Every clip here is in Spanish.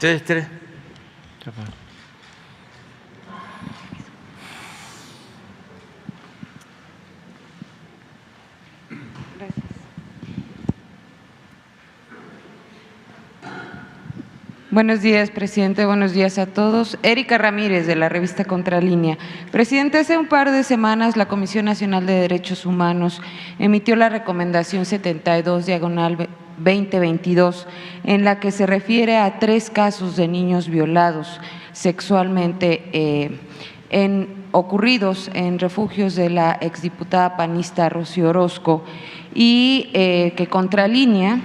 Tres. Buenos días, presidente. Buenos días a todos. Erika Ramírez, de la revista Contralínea. Presidente, hace un par de semanas la Comisión Nacional de Derechos Humanos emitió la recomendación 72/2022, en la que se refiere a 3 casos de niños violados sexualmente ocurridos en refugios de la exdiputada panista Rocío Orozco, y que Contralínea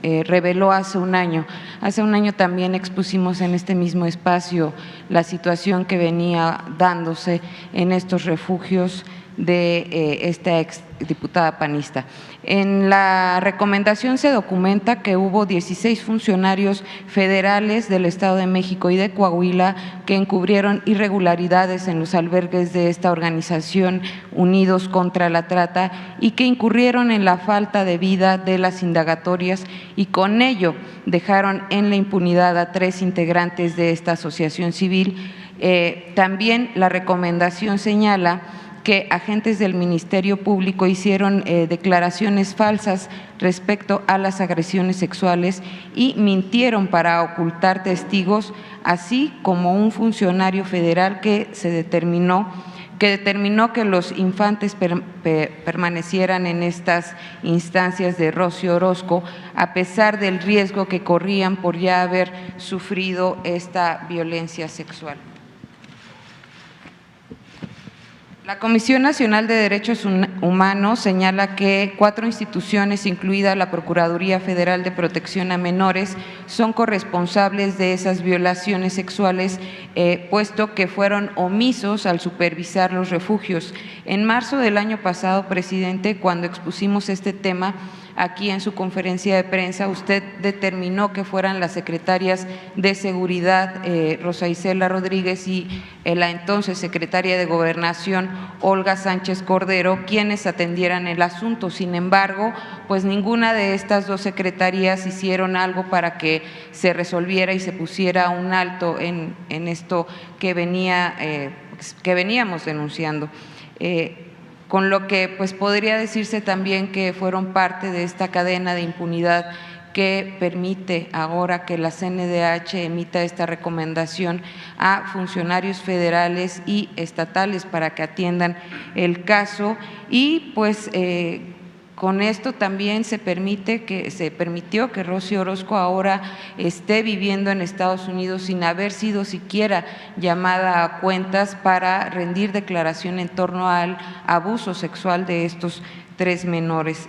reveló hace un año. Hace un año también expusimos en este mismo espacio la situación que venía dándose en estos refugios de esta exdiputada panista. En la recomendación se documenta que hubo 16 funcionarios federales del Estado de México y de Coahuila que encubrieron irregularidades en los albergues de esta organización Unidos contra la Trata y que incurrieron en la falta de vida de las indagatorias, y con ello dejaron en la impunidad a 3 integrantes de esta asociación civil. También la recomendación señala que agentes del Ministerio Público hicieron declaraciones falsas respecto a las agresiones sexuales y mintieron para ocultar testigos, así como un funcionario federal que determinó que los infantes permanecieran en estas instancias de Rocío Orozco, a pesar del riesgo que corrían por ya haber sufrido esta violencia sexual. La Comisión Nacional de Derechos Humanos señala que 4 instituciones, incluida la Procuraduría Federal de Protección a Menores, son corresponsables de esas violaciones sexuales, puesto que fueron omisos al supervisar los refugios. En marzo del año pasado, presidente, cuando expusimos este tema aquí en su conferencia de prensa, usted determinó que fueran las secretarias de Seguridad, Rosa Isela Rodríguez, y la entonces secretaria de Gobernación, Olga Sánchez Cordero, quienes atendieran el asunto. Sin embargo, pues ninguna de estas 2 secretarías hicieron algo para que se resolviera y se pusiera un alto en esto que veníamos denunciando. Con lo que pues podría decirse también que fueron parte de esta cadena de impunidad que permite ahora que la CNDH emita esta recomendación a funcionarios federales y estatales para que atiendan el caso. Y pues con esto también se permitió que Rocío Orozco ahora esté viviendo en Estados Unidos sin haber sido siquiera llamada a cuentas para rendir declaración en torno al abuso sexual de estos 3 menores.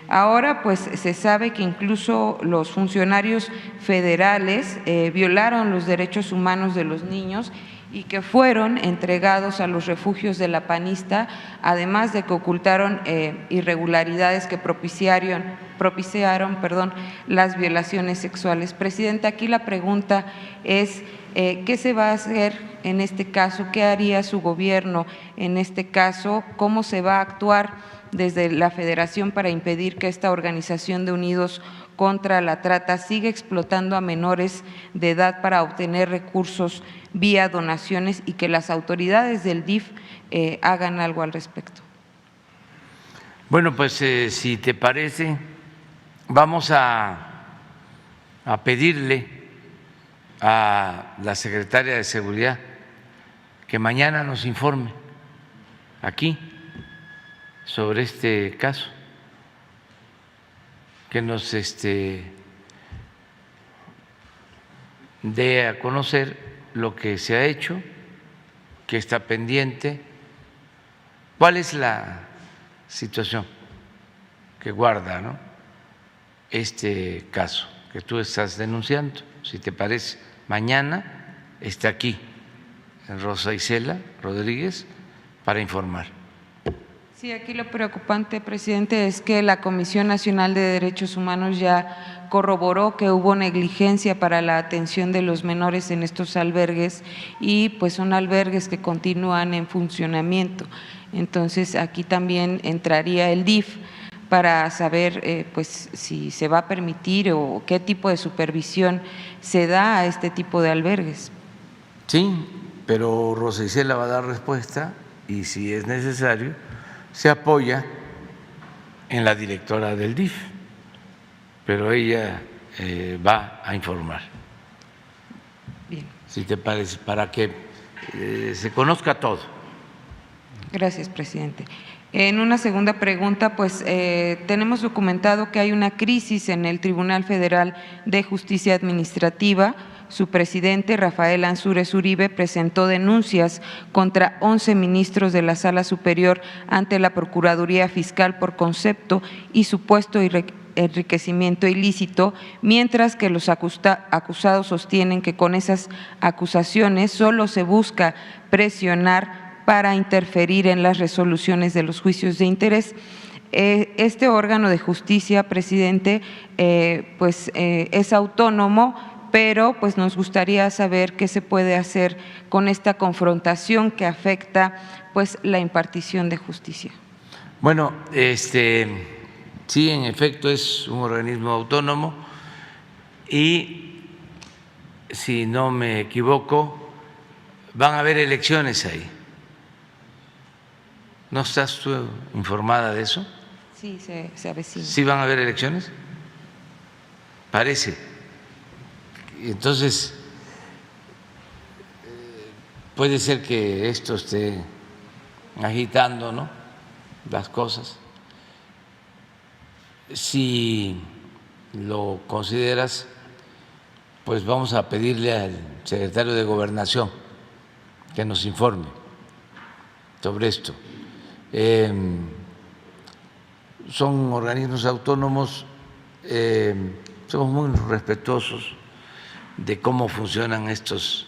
Ahora pues se sabe que incluso los funcionarios federales violaron los derechos humanos de los niños y que fueron entregados a los refugios de la panista, además de que ocultaron irregularidades que propiciaron las violaciones sexuales. Presidenta, aquí la pregunta es ¿qué se va a hacer en este caso? ¿Qué haría su gobierno en este caso? ¿Cómo se va a actuar desde la Federación para impedir que esta organización de Unidos contra la Trata siga explotando a menores de edad para obtener recursos vía donaciones, y que las autoridades del DIF hagan algo al respecto? Bueno, pues si te parece, vamos a pedirle a la secretaria de Seguridad que mañana nos informe aquí sobre este caso, que nos dé a conocer lo que se ha hecho, que está pendiente, cuál es la situación que guarda, ¿no?, este caso que tú estás denunciando. Si te parece, mañana está aquí Rosa Isela Rodríguez para informar. Sí, aquí lo preocupante, presidente, es que la Comisión Nacional de Derechos Humanos ya corroboró que hubo negligencia para la atención de los menores en estos albergues, y pues son albergues que continúan en funcionamiento. Entonces aquí también entraría el DIF para saber pues si se va a permitir o qué tipo de supervisión se da a este tipo de albergues. Sí, pero Rosa Isela va a dar respuesta y si es necesario se apoya en la directora del DIF, pero ella va a informar. Bien. Si te parece, para que se conozca todo. Gracias, presidente. En una segunda pregunta, pues tenemos documentado que hay una crisis en el Tribunal Federal de Justicia Administrativa. Su presidente, Rafael Ansúrez Uribe, presentó denuncias contra 11 ministros de la Sala Superior ante la Procuraduría Fiscal por concepto y supuesto enriquecimiento ilícito, mientras que los acusados sostienen que con esas acusaciones solo se busca presionar para interferir en las resoluciones de los juicios de interés. Este órgano de justicia, presidente, es autónomo, pero pues nos gustaría saber qué se puede hacer con esta confrontación que afecta pues la impartición de justicia. Bueno, sí, en efecto es un organismo autónomo y si no me equivoco van a haber elecciones ahí. ¿No estás tú informada de eso? Sí, se avecina. ¿Sí van a haber elecciones? Parece. Entonces, puede ser que esto esté agitando, ¿no?, las cosas. Si lo consideras, pues vamos a pedirle al secretario de Gobernación que nos informe sobre esto. Son organismos autónomos, somos muy respetuosos de cómo funcionan estos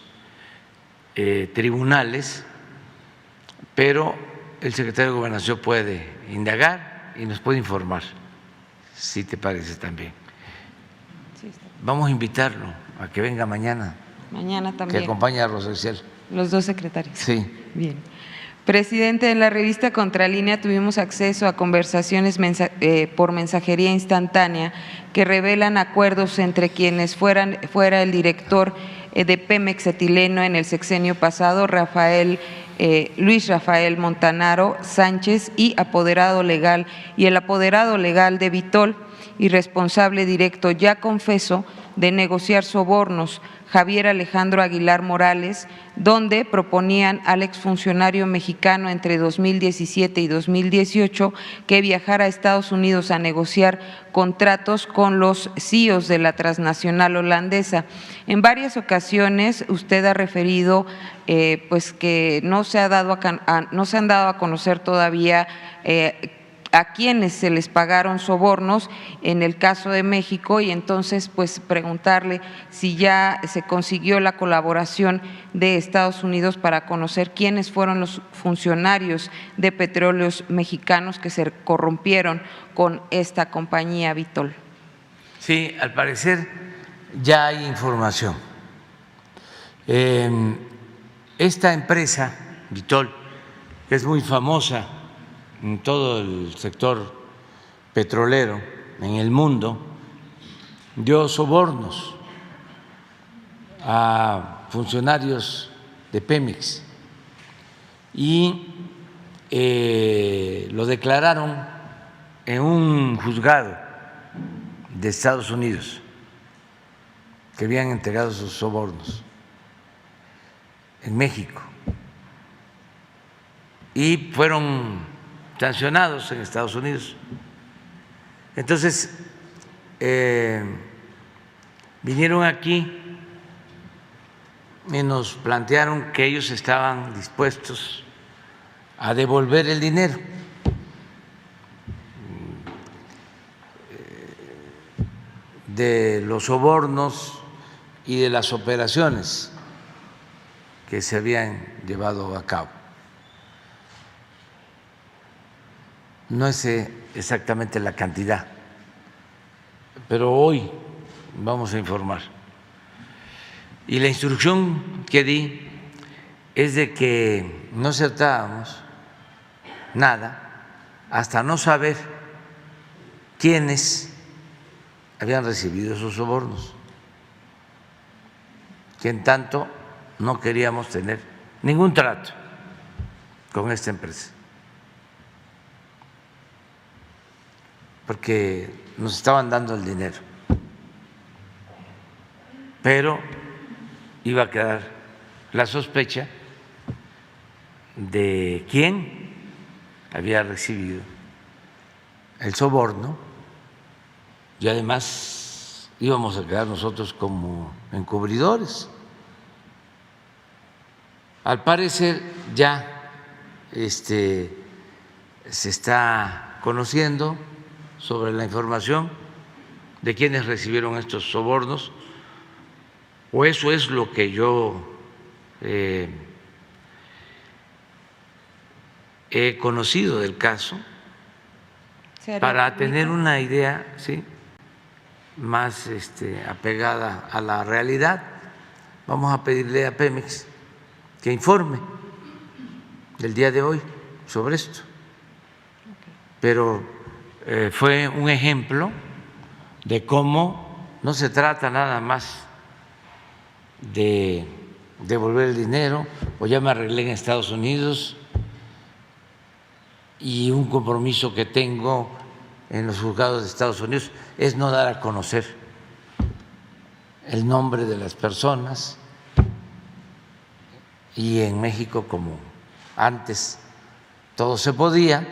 tribunales, pero el secretario de Gobernación puede indagar y nos puede informar, si te parece también. Sí, está. Vamos a invitarlo a que venga mañana. Mañana también. Que acompañe a Rosa Isela. Los dos secretarios. Sí. Bien. Presidente, en la revista Contralínea tuvimos acceso a conversaciones por mensajería instantánea que revelan acuerdos entre quienes fuera el director de Pemex etileno en el sexenio pasado, Luis Rafael Montanaro Sánchez, y el apoderado legal de Vitol y responsable directo ya confeso de negociar sobornos, Javier Alejandro Aguilar Morales, donde proponían al exfuncionario mexicano entre 2017 y 2018 que viajara a Estados Unidos a negociar contratos con los CEOs de la transnacional holandesa. En varias ocasiones usted ha referido pues que no se han dado a conocer todavía a quienes se les pagaron sobornos en el caso de México, y entonces pues preguntarle si ya se consiguió la colaboración de Estados Unidos para conocer quiénes fueron los funcionarios de Petróleos Mexicanos que se corrompieron con esta compañía Vitol. Sí, al parecer ya hay información. Esta empresa Vitol, que es muy famosa en todo el sector petrolero en el mundo, dio sobornos a funcionarios de Pemex y lo declararon en un juzgado de Estados Unidos que habían entregado sus sobornos en México y fueron sancionados en Estados Unidos. Entonces, vinieron aquí y nos plantearon que ellos estaban dispuestos a devolver el dinero. De los sobornos y de las operaciones que se habían llevado a cabo. No sé exactamente la cantidad, pero hoy vamos a informar. Y la instrucción que di es de que no aceptábamos nada hasta no saber quiénes habían recibido esos sobornos, que en tanto no queríamos tener ningún trato con esta empresa, porque nos estaban dando el dinero, pero iba a quedar la sospecha de quién había recibido el soborno y además íbamos a quedar nosotros como encubridores. Al parecer ya se está conociendo sobre la información de quienes recibieron estos sobornos, o eso es lo que yo he conocido del caso, para tener una idea, ¿sí?, más apegada a la realidad. Vamos a pedirle a Pemex que informe del día de hoy sobre esto. Pero fue un ejemplo de cómo no se trata nada más de devolver el dinero o ya me arreglé en Estados Unidos y un compromiso que tengo en los juzgados de Estados Unidos es no dar a conocer el nombre de las personas, y en México, como antes todo se podía,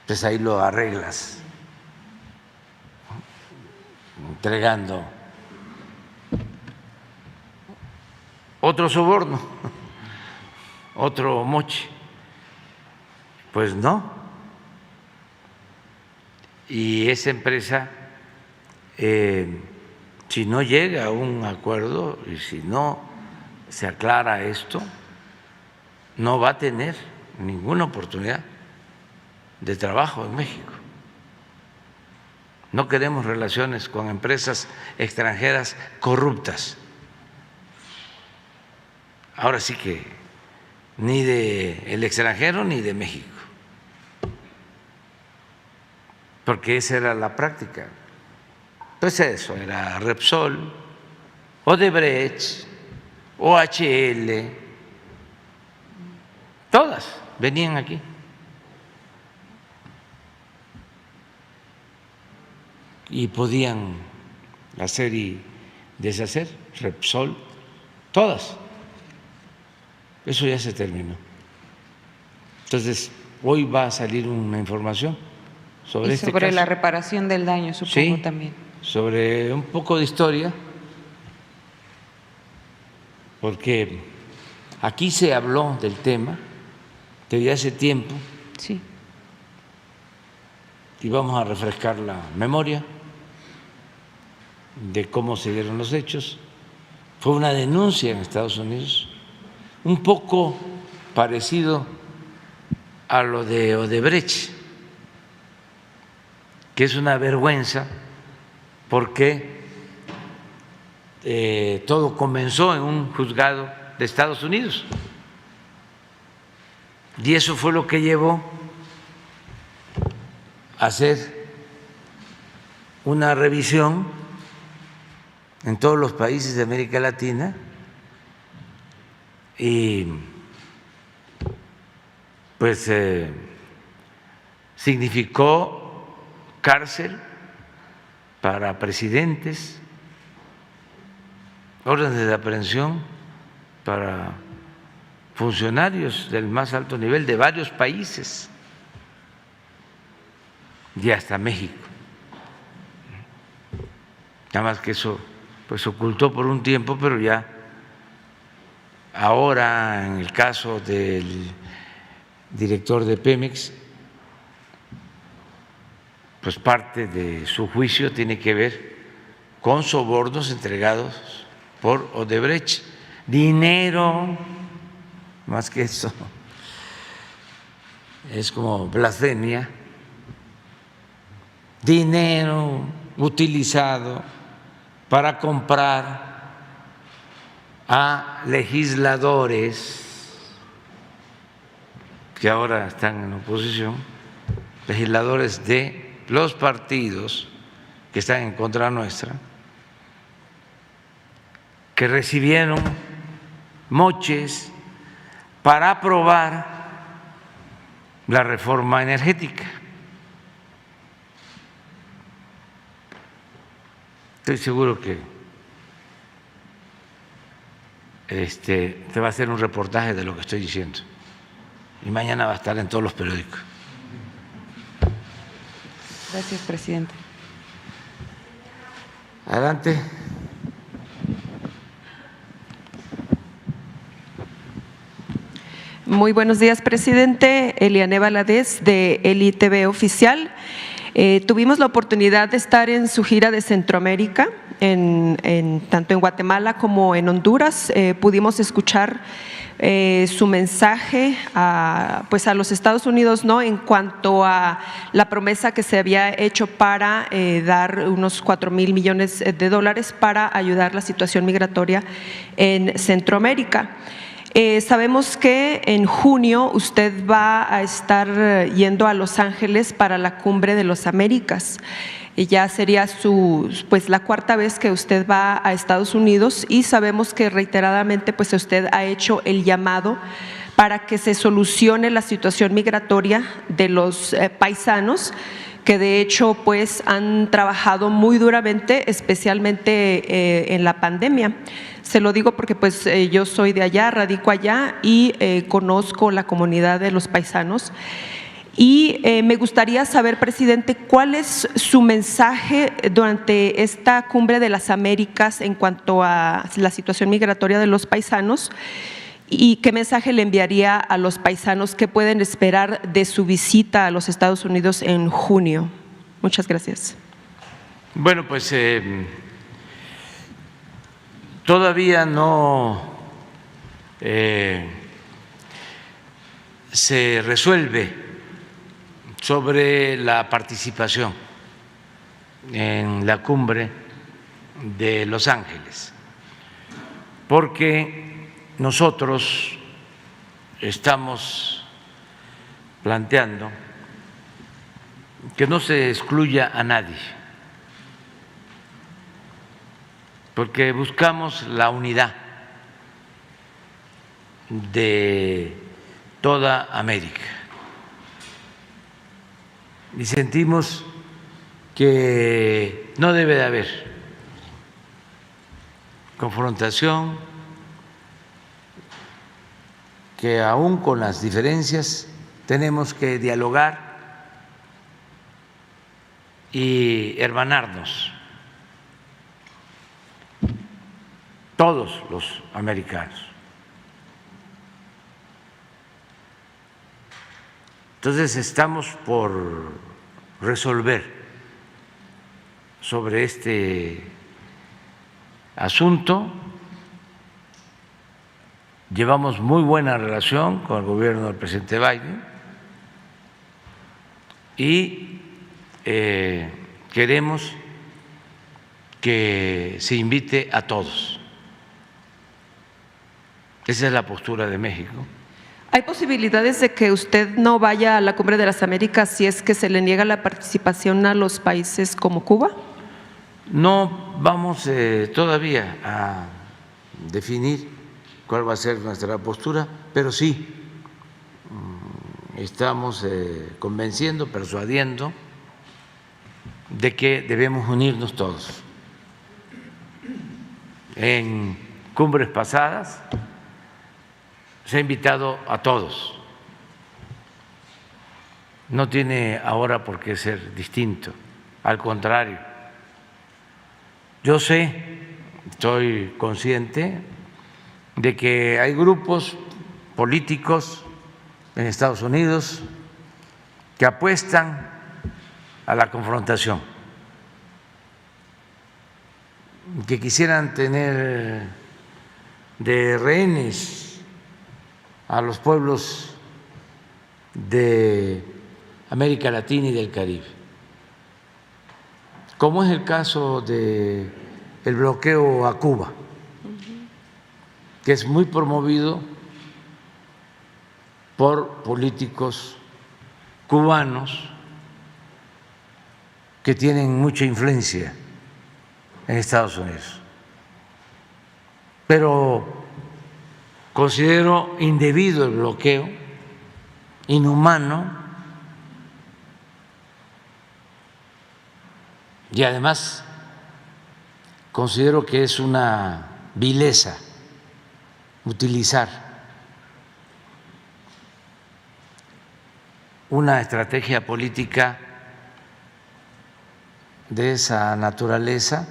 pues ahí lo arreglas entregando otro soborno, otro moche. Pues no. Y esa empresa, si no llega a un acuerdo y si no se aclara esto, no va a tener ninguna oportunidad de trabajo en México. No queremos relaciones con empresas extranjeras corruptas. Ahora sí que ni del extranjero ni de México, porque esa era la práctica. Pues eso era Repsol, Odebrecht, OHL, todas venían aquí. Y podían hacer y deshacer, Repsol, todas. Eso ya se terminó. Entonces, hoy va a salir una información sobre este caso. Sobre la reparación del daño, supongo, sí, también. Sobre un poco de historia, porque aquí se habló del tema desde hace tiempo. Sí. Y vamos a refrescar la memoria de cómo se dieron los hechos. Fue una denuncia en Estados Unidos, un poco parecido a lo de Odebrecht, que es una vergüenza porque todo comenzó en un juzgado de Estados Unidos y eso fue lo que llevó a hacer una revisión en todos los países de América Latina y pues significó cárcel para presidentes, órdenes de aprehensión para funcionarios del más alto nivel de varios países y hasta México. Nada más que eso pues ocultó por un tiempo, pero ya ahora en el caso del director de Pemex, pues parte de su juicio tiene que ver con sobornos entregados por Odebrecht, dinero, más que eso, es como blasfemia, dinero utilizado para comprar a legisladores que ahora están en oposición legisladores de los partidos que están en contra nuestra, que recibieron moches para aprobar la reforma energética. Estoy seguro que te va a hacer un reportaje de lo que estoy diciendo y mañana va a estar en todos los periódicos. Gracias, presidente. Adelante. Muy buenos días, presidente. Eliane Valadez, de Eli TV Oficial. Tuvimos la oportunidad de estar en su gira de Centroamérica, tanto en Guatemala como en Honduras. Pudimos escuchar su mensaje a los Estados Unidos, ¿no?, en cuanto a la promesa que se había hecho para dar unos 4,000 millones de dólares para ayudar la situación migratoria en Centroamérica. Sabemos que en junio usted va a estar yendo a Los Ángeles para la Cumbre de las Américas. Y ya sería la cuarta vez que usted va a Estados Unidos y sabemos que reiteradamente usted ha hecho el llamado para que se solucione la situación migratoria de los paisanos que de hecho han trabajado muy duramente, especialmente en la pandemia. Se lo digo porque yo soy de allá, radico allá y conozco la comunidad de los paisanos. Y me gustaría saber, presidente, cuál es su mensaje durante esta Cumbre de las Américas en cuanto a la situación migratoria de los paisanos y qué mensaje le enviaría a los paisanos que pueden esperar de su visita a los Estados Unidos en junio. Muchas gracias. Bueno, todavía no se resuelve sobre la participación en la cumbre de Los Ángeles, porque nosotros estamos planteando que no se excluya a nadie, porque buscamos la unidad de toda América y sentimos que no debe de haber confrontación, que aún con las diferencias tenemos que dialogar y hermanarnos todos los americanos. Entonces estamos por resolver sobre este asunto. Llevamos muy buena relación con el gobierno del presidente Biden y queremos que se invite a todos. Esa es la postura de México. ¿Hay posibilidades de que usted no vaya a la Cumbre de las Américas si es que se le niega la participación a los países como Cuba? No vamos todavía a definir cuál va a ser nuestra postura, pero sí estamos convenciendo, persuadiendo de que debemos unirnos todos. En cumbres pasadas se ha invitado a todos. No tiene ahora por qué ser distinto, al contrario. Yo estoy consciente de que hay grupos políticos en Estados Unidos que apuestan a la confrontación, que quisieran tener de rehenes a los pueblos de América Latina y del Caribe, como es el caso del bloqueo a Cuba, que es muy promovido por políticos cubanos que tienen mucha influencia en Estados Unidos. Pero considero indebido el bloqueo, inhumano, y además considero que es una vileza utilizar una estrategia política de esa naturaleza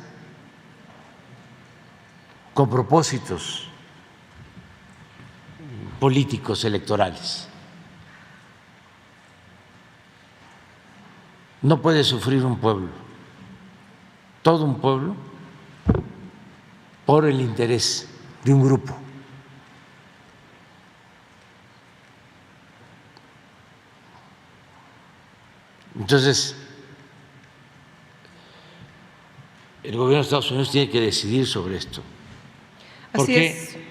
con propósitos políticos electorales. No puede sufrir un pueblo, todo un pueblo, por el interés de un grupo. Entonces, el gobierno de Estados Unidos tiene que decidir sobre esto, porque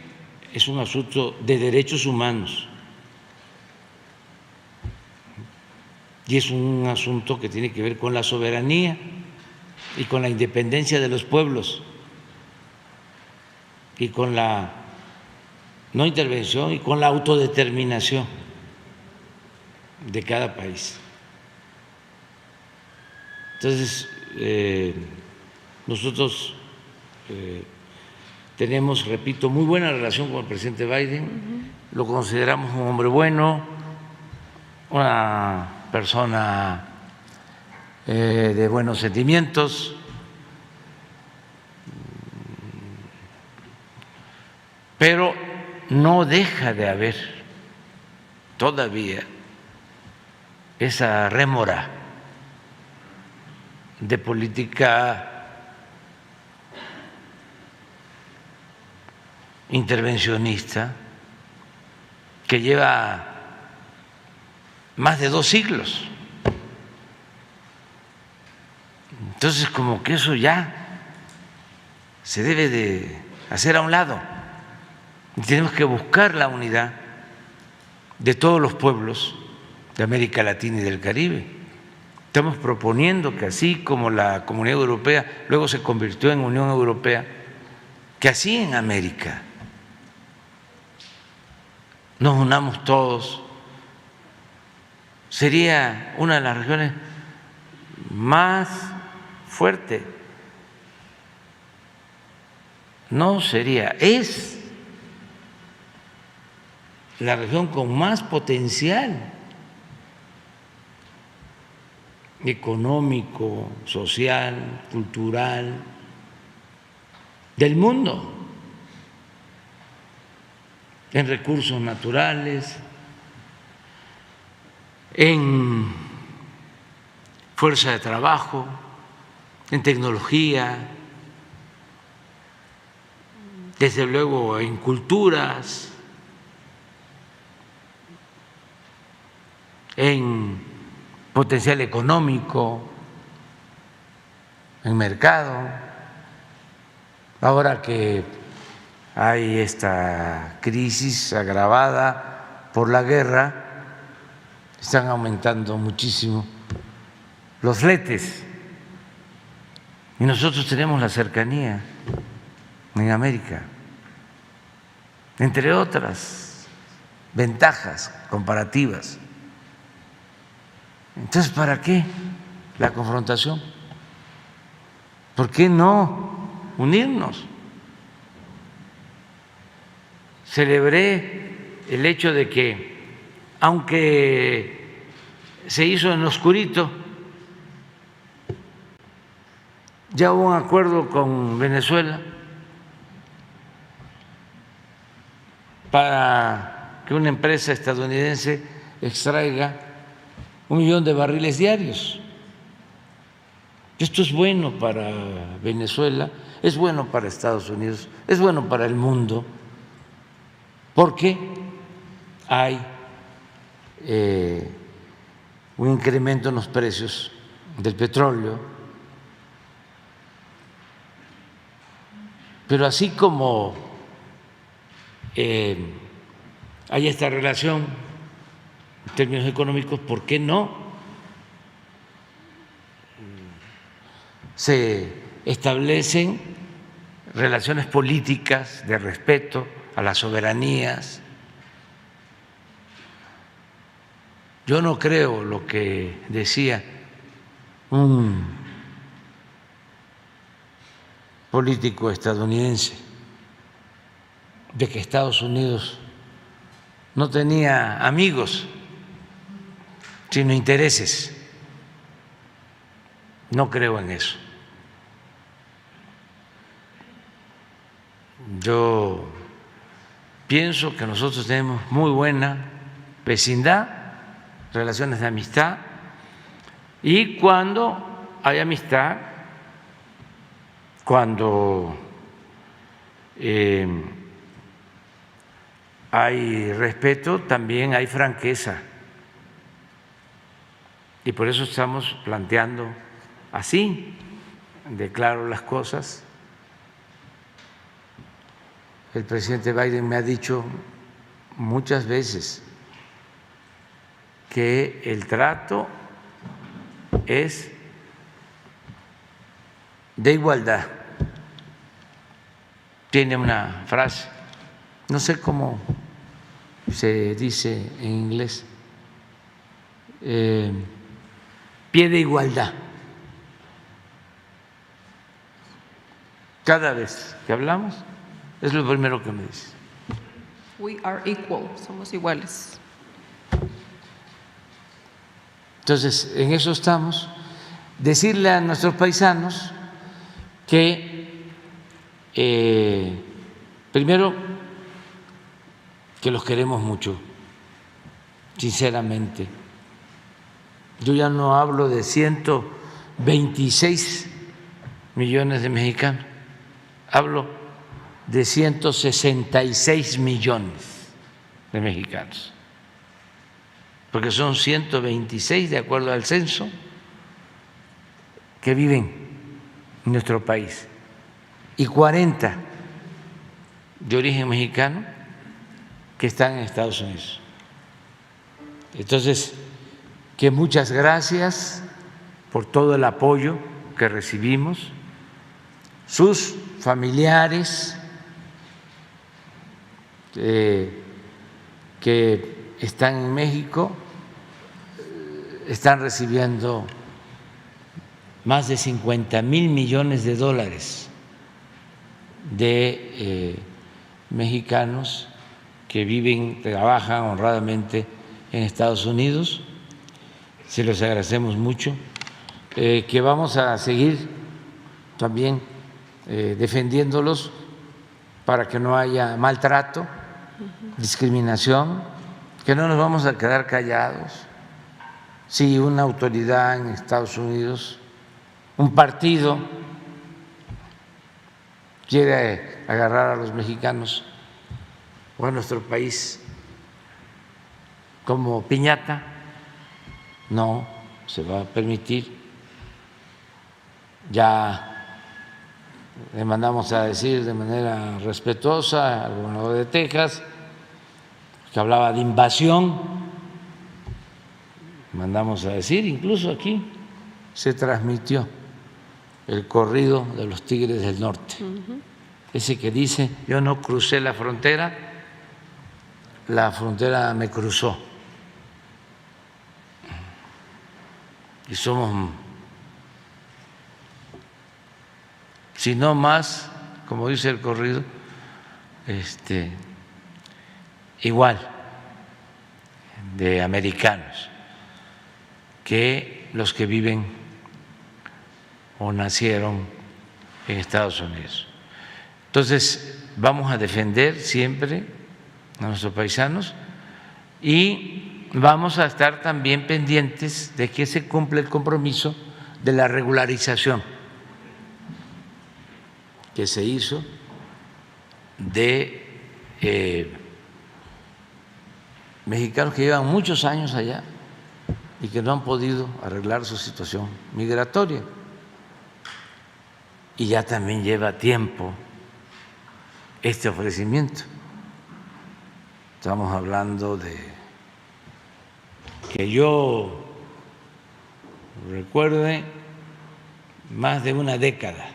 es un asunto de derechos humanos y es un asunto que tiene que ver con la soberanía y con la independencia de los pueblos y con la no intervención y con la autodeterminación de cada país. Entonces, nosotros tenemos, repito, muy buena relación con el presidente Biden, lo consideramos un hombre bueno, una persona de buenos sentimientos, pero no deja de haber todavía esa rémora de política intervencionista que lleva más de 2 siglos. Entonces, como que eso ya se debe de hacer a un lado. Y tenemos que buscar la unidad de todos los pueblos de América Latina y del Caribe. Estamos proponiendo que así como la Comunidad Europea luego se convirtió en Unión Europea, que así en América nos unamos todos. Sería una de las regiones más fuertes. No sería, es la región con más potencial económico, social, cultural del mundo, en recursos naturales, en fuerza de trabajo, en tecnología, desde luego en culturas, en potencial económico, en mercado. Ahora que hay esta crisis agravada por la guerra, están aumentando muchísimo los fletes y nosotros tenemos la cercanía en América, entre otras ventajas comparativas. Entonces, ¿para qué la confrontación? ¿Por qué no unirnos? Celebré el hecho de que, aunque se hizo en oscurito, ya hubo un acuerdo con Venezuela para que una empresa estadounidense extraiga 1 millón de barriles diarios. Esto es bueno para Venezuela, es bueno para Estados Unidos, es bueno para el mundo, porque hay un incremento en los precios del petróleo. Pero así como hay esta relación en términos económicos, ¿por qué no se establecen relaciones políticas de respeto a las soberanías. Yo no creo lo que decía un político estadounidense de que Estados Unidos no tenía amigos, sino intereses. No creo en eso. Yo pienso que nosotros tenemos muy buena vecindad, relaciones de amistad, y cuando hay amistad, cuando hay respeto, también hay franqueza. Y por eso estamos planteando así, de claro las cosas. El presidente Biden me ha dicho muchas veces que el trato es de igualdad. Tiene una frase, no sé cómo se dice en inglés, pie de igualdad. Cada vez que hablamos, es lo primero que me dice. We are equal, somos iguales. Entonces, en eso estamos. Decirle a nuestros paisanos que, primero, que los queremos mucho, sinceramente. Yo ya no hablo de 126 millones de mexicanos, hablo de 166 millones de mexicanos, porque son 126 de acuerdo al censo que viven en nuestro país y 40 de origen mexicano que están en Estados Unidos. Entonces, que muchas gracias por todo el apoyo que recibimos, sus familiares que están en México están recibiendo más de 50,000 millones de dólares de mexicanos que viven, trabajan honradamente en Estados Unidos. Se los agradecemos mucho, que vamos a seguir también defendiéndolos para que no haya maltrato, discriminación, que no nos vamos a quedar callados. Si una autoridad en Estados Unidos, un partido quiere agarrar a los mexicanos o a nuestro país como piñata, no se va a permitir. Ya le mandamos a decir de manera respetuosa al gobernador de Texas, que hablaba de invasión, mandamos a decir, incluso aquí se transmitió el corrido de los Tigres del Norte, ese que dice: yo no crucé la frontera me cruzó. Y somos, si no más, como dice el corrido, igual de americanos que los que viven o nacieron en Estados Unidos. Entonces, vamos a defender siempre a nuestros paisanos y vamos a estar también pendientes de que se cumpla el compromiso de la regularización que se hizo de mexicanos que llevan muchos años allá y que no han podido arreglar su situación migratoria. Y ya también lleva tiempo este ofrecimiento. Estamos hablando de que yo recuerde más de una década,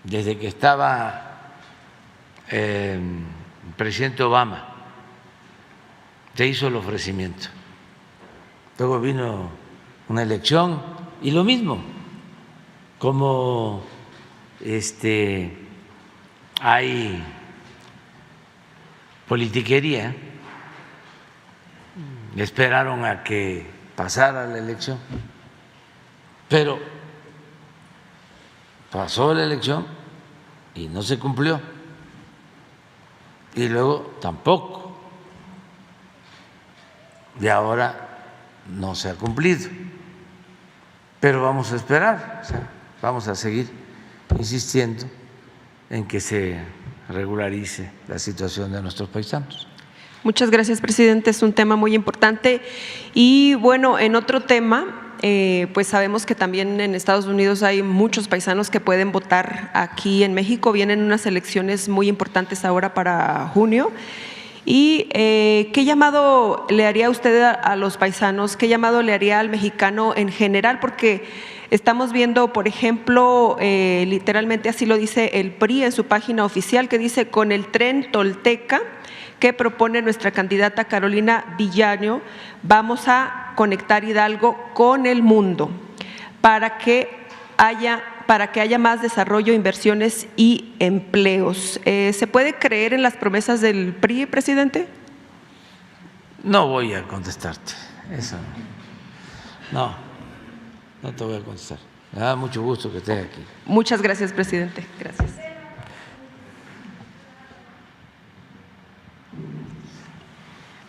desde que estaba el presidente Obama, se hizo el ofrecimiento. Luego vino una elección y lo mismo, como hay politiquería, esperaron a que pasara la elección, pero pasó la elección y no se cumplió, y luego tampoco, y ahora no se ha cumplido, pero vamos a esperar, o sea, vamos a seguir insistiendo en que se regularice la situación de nuestros paisanos. Muchas gracias, presidente. Es un tema muy importante. Y bueno, en otro tema, pues sabemos que también en Estados Unidos hay muchos paisanos que pueden votar aquí en México. Vienen unas elecciones muy importantes ahora para junio. ¿Y qué llamado le haría usted a los paisanos? ¿Qué llamado le haría al mexicano en general? Porque estamos viendo, por ejemplo, literalmente así lo dice el PRI en su página oficial, que dice: con el tren tolteca que propone nuestra candidata Carolina Villaño, vamos a conectar Hidalgo con el mundo para que haya más desarrollo, inversiones y empleos. ¿Se puede creer en las promesas del PRI, presidente? No voy a contestarte eso. No te voy a contestar. Me da mucho gusto que esté aquí. Muchas gracias, presidente. Gracias.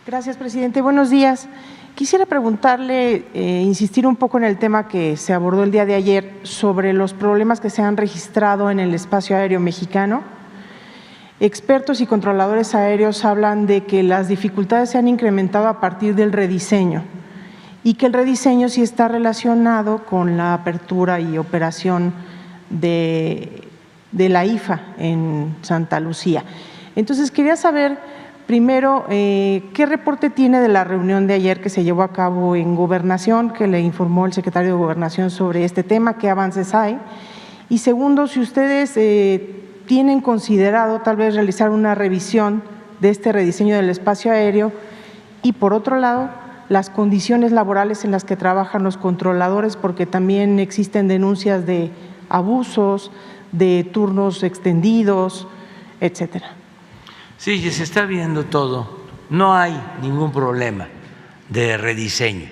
Gracias, presidente. Buenos días. Quisiera preguntarle, insistir un poco en el tema que se abordó el día de ayer sobre los problemas que se han registrado en el espacio aéreo mexicano. Expertos y controladores aéreos hablan de que las dificultades se han incrementado a partir del rediseño y que el rediseño sí está relacionado con la apertura y operación de la IFA en Santa Lucía. Entonces, quería saber primero, ¿qué reporte tiene de la reunión de ayer que se llevó a cabo en Gobernación, que le informó el secretario de Gobernación sobre este tema? ¿Qué avances hay? Y segundo, si ustedes tienen considerado tal vez realizar una revisión de este rediseño del espacio aéreo y, por otro lado, las condiciones laborales en las que trabajan los controladores, porque también existen denuncias de abusos, de turnos extendidos, etcétera. Sí, se está viendo todo. No hay ningún problema de rediseño.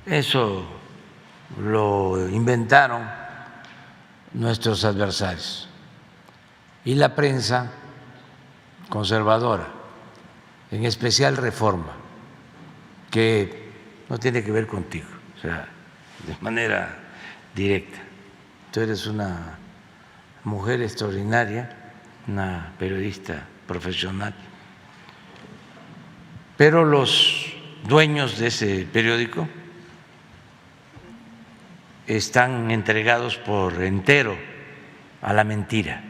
Eso lo inventaron nuestros adversarios y la prensa conservadora, en especial Reforma, que no tiene que ver contigo, o sea, de manera directa. Tú eres una mujer extraordinaria, una periodista profesional, pero los dueños de ese periódico están entregados por entero a la mentira.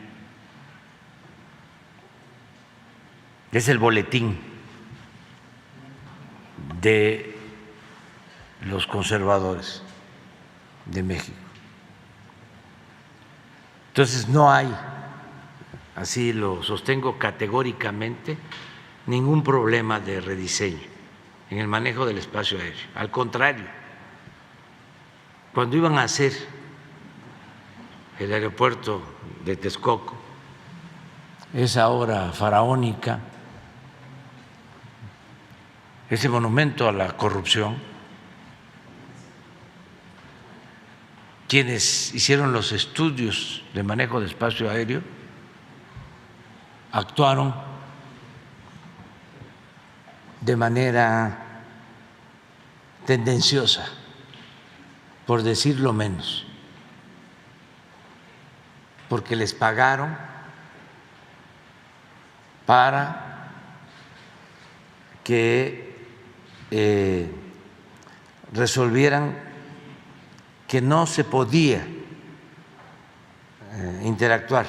Es el boletín de los conservadores de México. Entonces no hay, así lo sostengo categóricamente, ningún problema de rediseño en el manejo del espacio aéreo. Al contrario, cuando iban a hacer el aeropuerto de Texcoco, esa obra faraónica, ese monumento a la corrupción, quienes hicieron los estudios de manejo de espacio aéreo actuaron de manera tendenciosa, por decirlo menos, porque les pagaron para que resolvieran que no se podía interactuar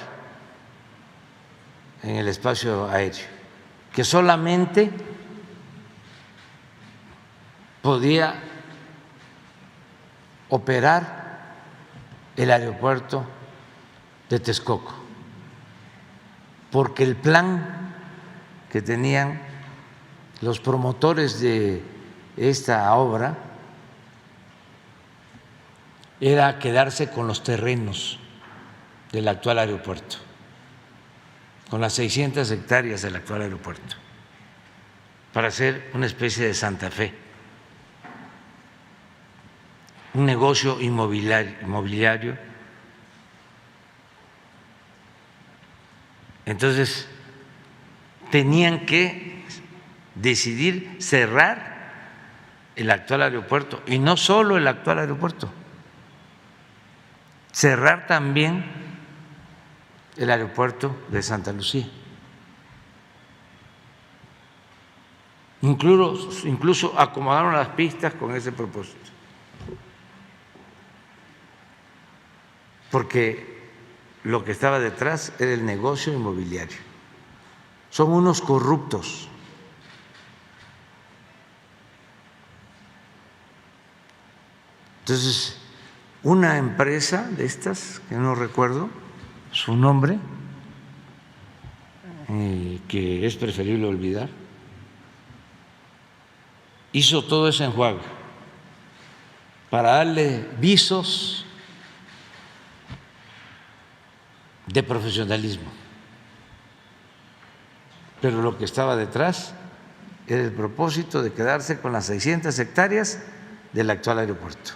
en el espacio aéreo, que solamente podía operar el aeropuerto de Texcoco, porque el plan que tenían los promotores de esta obra era quedarse con los terrenos del actual aeropuerto, con las 600 hectáreas del actual aeropuerto, para hacer una especie de Santa Fe, un negocio inmobiliario. Entonces, tenían que decidir cerrar el actual aeropuerto, y no solo el actual aeropuerto, cerrar también el aeropuerto de Santa Lucía. Incluso acomodaron las pistas con ese propósito, porque lo que estaba detrás era el negocio inmobiliario. Son unos corruptos. Entonces, una empresa de estas, que no recuerdo su nombre, que es preferible olvidar, hizo todo ese enjuague para darle visos de profesionalismo, pero lo que estaba detrás era el propósito de quedarse con las 600 hectáreas del actual aeropuerto.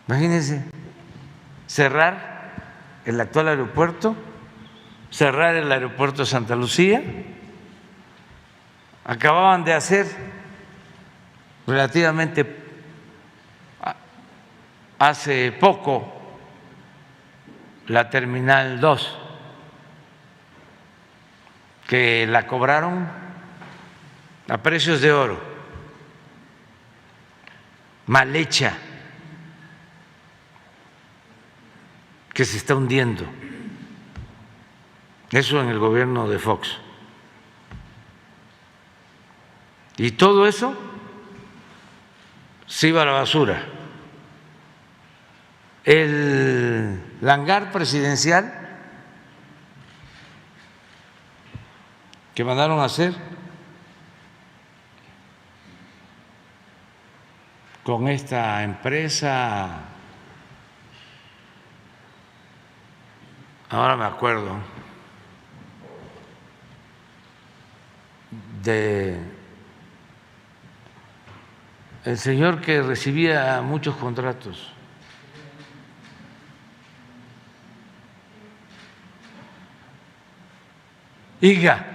Imagínense, cerrar el actual aeropuerto, cerrar el aeropuerto de Santa Lucía. Acababan de hacer relativamente hace poco la Terminal 2, que la cobraron a precios de oro, mal hecha, que se está hundiendo. Eso en el gobierno de Fox. Y todo eso se iba a la basura. El hangar presidencial que mandaron a hacer con esta empresa, ahora me acuerdo, de el señor que recibía muchos contratos. IGA.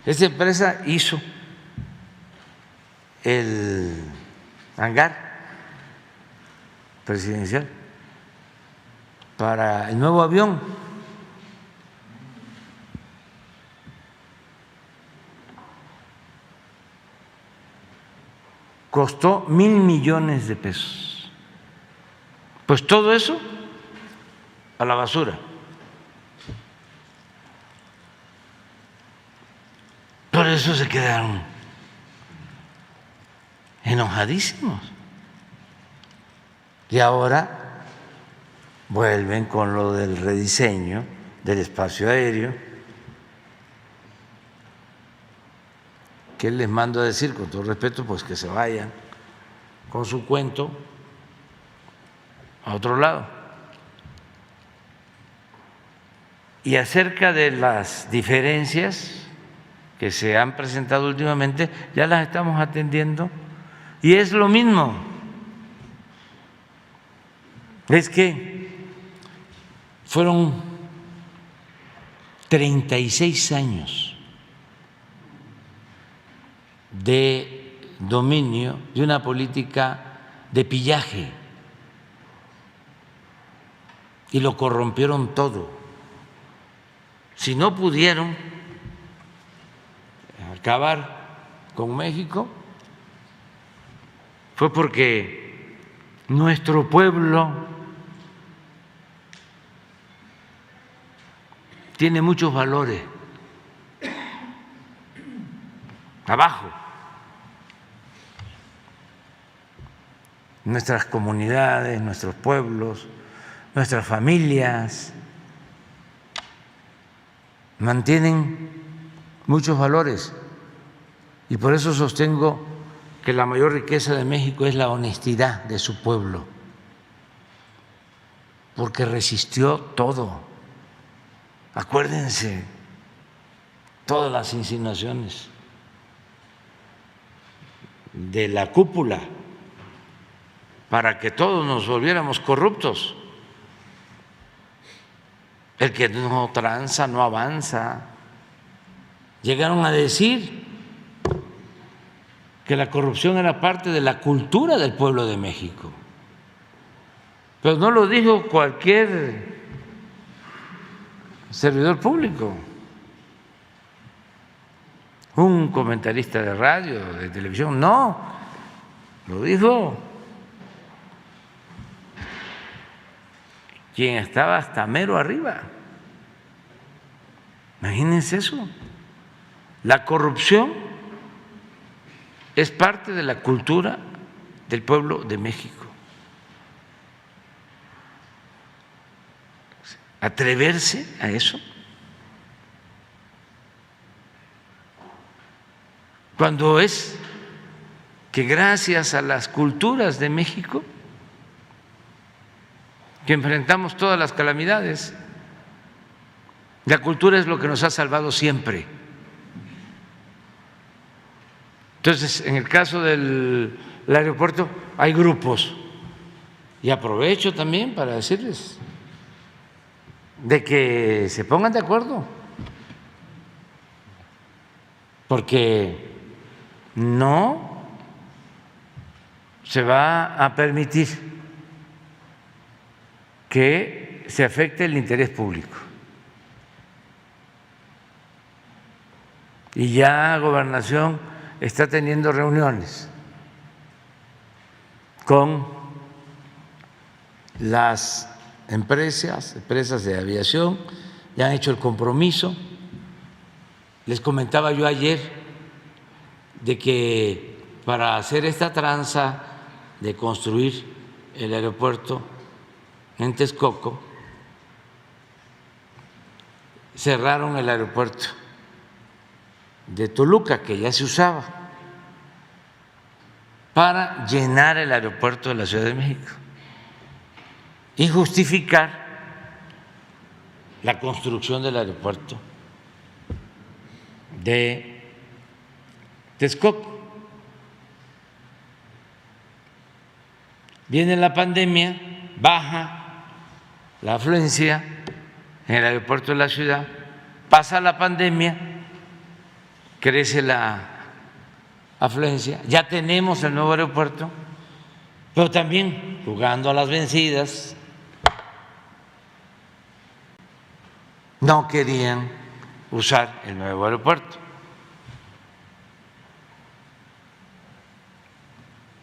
Esa empresa hizo el hangar presidencial para el nuevo avión. Costó $1,000 millones de pesos. Pues todo eso a la basura. Por eso se quedaron enojadísimos. Y ahora vuelven con lo del rediseño del espacio aéreo, que les mando a decir, con todo respeto, pues que se vayan con su cuento a otro lado. Y acerca de las diferencias que se han presentado últimamente, ya las estamos atendiendo y es lo mismo. Es que fueron 36 años de dominio de una política de pillaje y lo corrompieron todo. Si no pudieron acabar con México, fue porque nuestro pueblo tiene muchos valores abajo nuestras comunidades, nuestros pueblos, nuestras familias, mantienen muchos valores y por eso sostengo que la mayor riqueza de México es la honestidad de su pueblo, porque resistió todo. Acuérdense todas las insinuaciones de la cúpula para que todos nos volviéramos corruptos. El que no tranza no avanza. Llegaron a decir que la corrupción era parte de la cultura del pueblo de México. Pero no lo dijo cualquier servidor público, un comentarista de radio, de televisión, no, lo dijo quien estaba hasta mero arriba. Imagínense eso. La corrupción es parte de la cultura del pueblo de México. Atreverse a eso. Cuando es que gracias a las culturas de México que enfrentamos todas las calamidades, la cultura es lo que nos ha salvado siempre. Entonces, en el caso del aeropuerto hay grupos y aprovecho también para decirles de que se pongan de acuerdo, porque no se va a permitir que se afecte el interés público. Y ya Gobernación está teniendo reuniones con las empresas de aviación, ya han hecho el compromiso. Les comentaba yo ayer de que para hacer esta tranza de construir el aeropuerto en Texcoco, cerraron el aeropuerto de Toluca, que ya se usaba, para llenar el aeropuerto de la Ciudad de México y justificar la construcción del aeropuerto de Texcoco. Viene la pandemia, baja la afluencia en el aeropuerto de la ciudad, pasa la pandemia, crece la afluencia, ya tenemos el nuevo aeropuerto, pero también jugando a las vencidas, no querían usar el nuevo aeropuerto.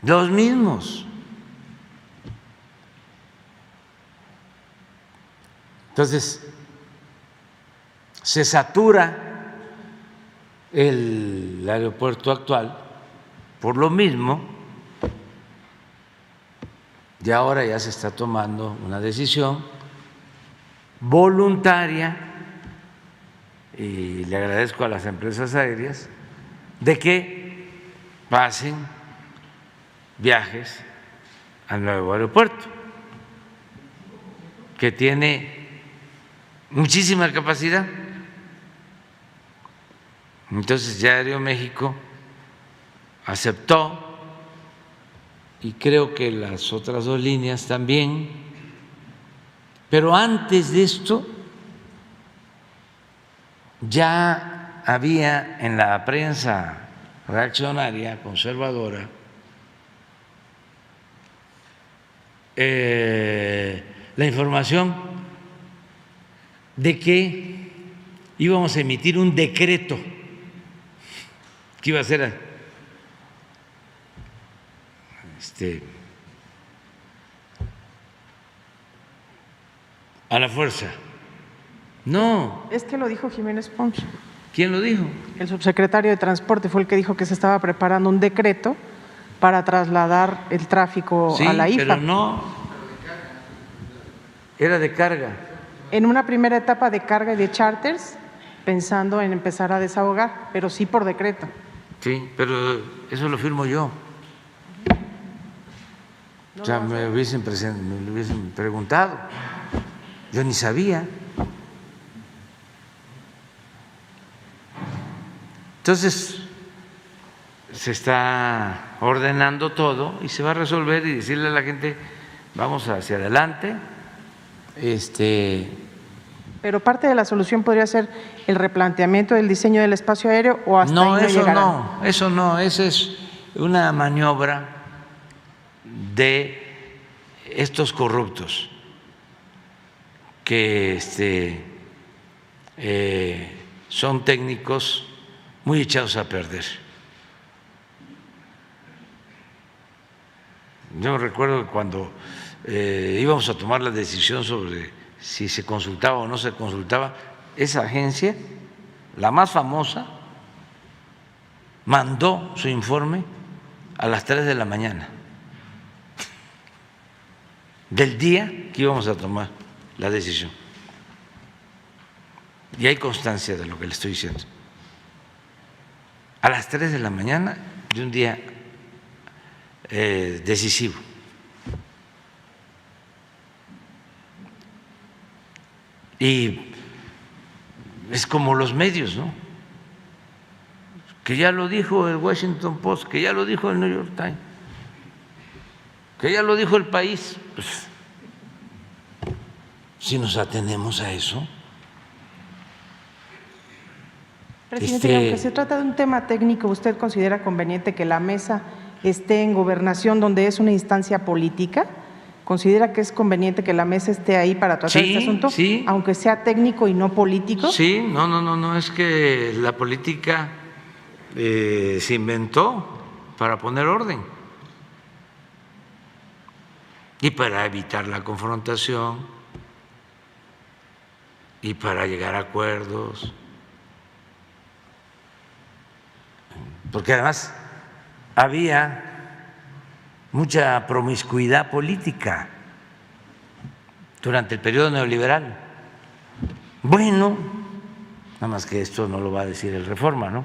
Los mismos. Entonces, se satura el aeropuerto actual por lo mismo, y ahora ya se está tomando una decisión voluntaria, y le agradezco a las empresas aéreas, de que pasen viajes al nuevo aeropuerto, que tiene muchísima capacidad. Entonces ya Aeroméxico aceptó, y creo que las otras dos líneas también, pero antes de esto ya había en la prensa reaccionaria, conservadora, la información de que íbamos a emitir un decreto que iba a ser a la fuerza. No. Es que lo dijo Jiménez Pons. ¿Quién lo dijo? El subsecretario de Transporte fue el que dijo que se estaba preparando un decreto para trasladar el tráfico Sí, a la IFA. pero no, era de carga. En una primera etapa de carga y de charters, pensando en empezar a desahogar, pero sí por decreto. Sí, pero eso lo firmo yo. O sea, me lo hubiesen preguntado. Yo ni sabía. Entonces, se está ordenando todo y se va a resolver y decirle a la gente, vamos hacia adelante. Pero parte de la solución podría ser el replanteamiento del diseño del espacio aéreo o hasta No, ahí no eso llegará. no, eso no, esa es una maniobra de estos corruptos que son técnicos muy echados a perder. Yo recuerdo que cuando íbamos a tomar la decisión sobre si se consultaba o no se consultaba, esa agencia, la más famosa, mandó su informe a las 3 de la mañana del día que íbamos a tomar la decisión. Y hay constancia de lo que le estoy diciendo. A las 3 de la mañana de un día decisivo. Y es como los medios, ¿no? Que ya lo dijo el Washington Post, que ya lo dijo el New York Times, que ya lo dijo El País. Pues, si nos atenemos a eso. Presidente, y aunque se trata de un tema técnico, ¿usted considera conveniente que la mesa esté en Gobernación, donde es una instancia política? ¿Considera que es conveniente que la mesa esté ahí para tratar este asunto, sí, aunque sea técnico y no político? Sí, no, es que la política se inventó para poner orden y para evitar la confrontación y para llegar a acuerdos, porque además había mucha promiscuidad política durante el periodo neoliberal. Bueno, nada más que esto no lo va a decir el Reforma, ¿no?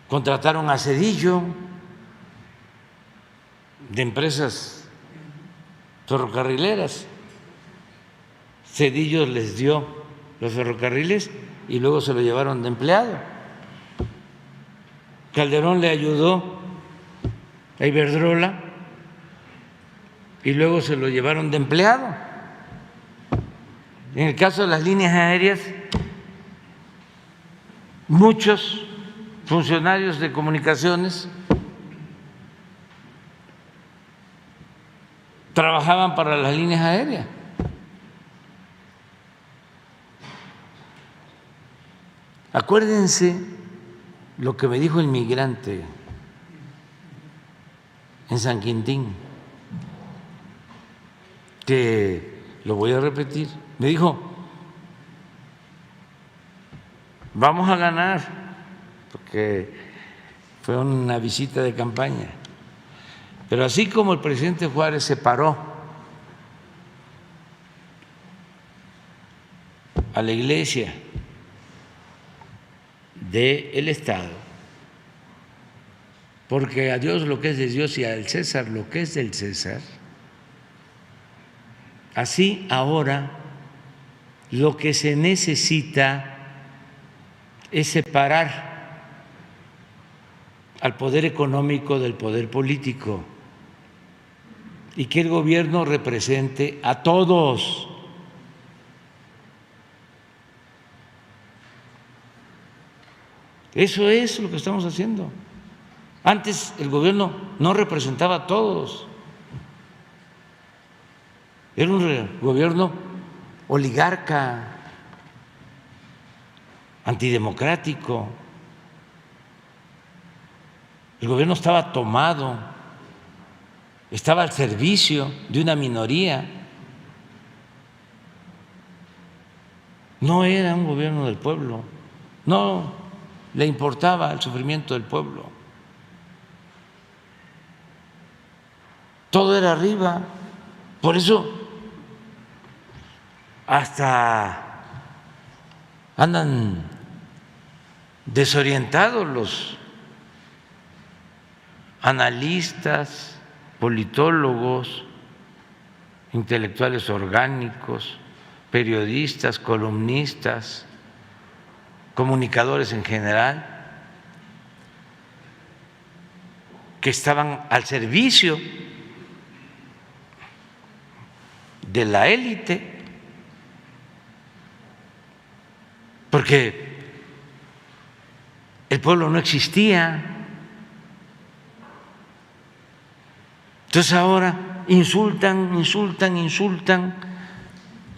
Contrataron a Zedillo de empresas ferrocarrileras. Zedillo les dio los ferrocarriles y luego se lo llevaron de empleado. Calderón le ayudó a Iberdrola y luego se lo llevaron de empleado. En el caso de las líneas aéreas, muchos funcionarios de comunicaciones trabajaban para las líneas aéreas. Acuérdense lo que me dijo el migrante en San Quintín, que lo voy a repetir. Me dijo, vamos a ganar, porque fue una visita de campaña, pero así como el presidente Juárez se paró a la iglesia del Estado, porque a Dios lo que es de Dios y al César lo que es del César, así ahora lo que se necesita es separar al poder económico del poder político y que el gobierno represente a todos. Eso es lo que estamos haciendo. Antes el gobierno no representaba a todos. Era un gobierno oligarca, antidemocrático. El gobierno estaba tomado, estaba al servicio de una minoría. No era un gobierno del pueblo, no le importaba el sufrimiento del pueblo. Todo era arriba. Por eso hasta andan desorientados los analistas, politólogos, intelectuales orgánicos, periodistas, columnistas, comunicadores en general, que estaban al servicio de la élite, porque el pueblo no existía. Entonces ahora insultan,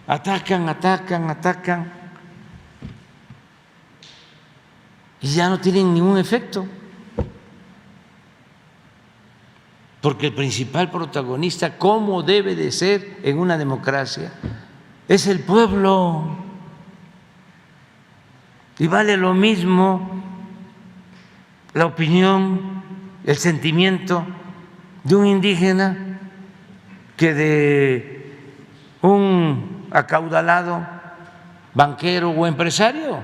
atacan, y ya no tienen ningún efecto, porque el principal protagonista, como debe de ser en una democracia, es el pueblo. Y vale lo mismo la opinión, el sentimiento de un indígena que de un acaudalado banquero o empresario.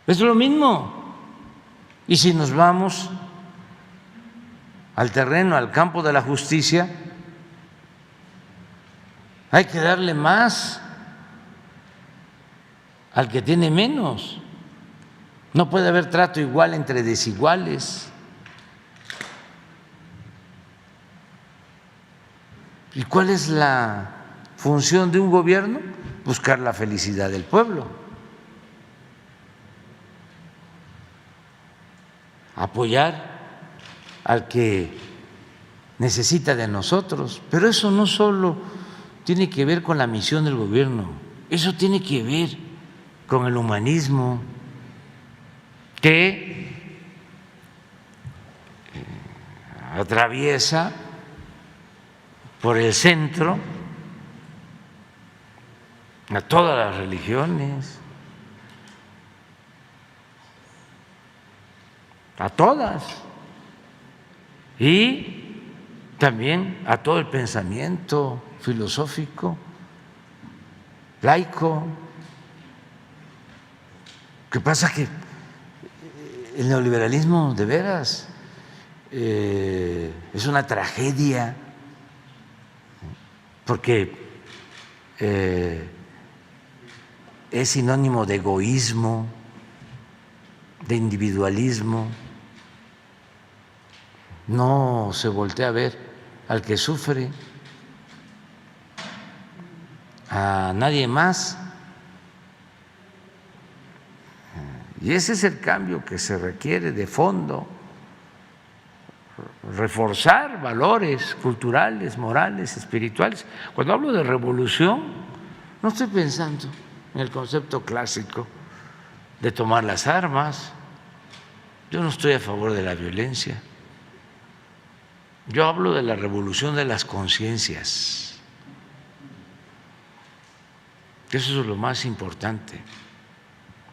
Es lo mismo. Y si nos vamos al terreno, al campo de la justicia, hay que darle más al que tiene menos. No puede haber trato igual entre desiguales. ¿Y cuál es la función de un gobierno? Buscar la felicidad del pueblo, apoyar al que necesita de nosotros. Pero eso no solo tiene que ver con la misión del gobierno, eso tiene que ver con el humanismo que atraviesa por el centro a todas las religiones, a todas, y también a todo el pensamiento filosófico, laico. ¿Qué pasa? Que el neoliberalismo de veras es una tragedia, porque es sinónimo de egoísmo, de individualismo. No se voltea a ver al que sufre, a nadie más. Y ese es el cambio que se requiere de fondo, reforzar valores culturales, morales, espirituales. Cuando hablo de revolución, no estoy pensando en el concepto clásico de tomar las armas. Yo no estoy a favor de la violencia. Yo hablo de la revolución de las conciencias. Eso es lo más importante.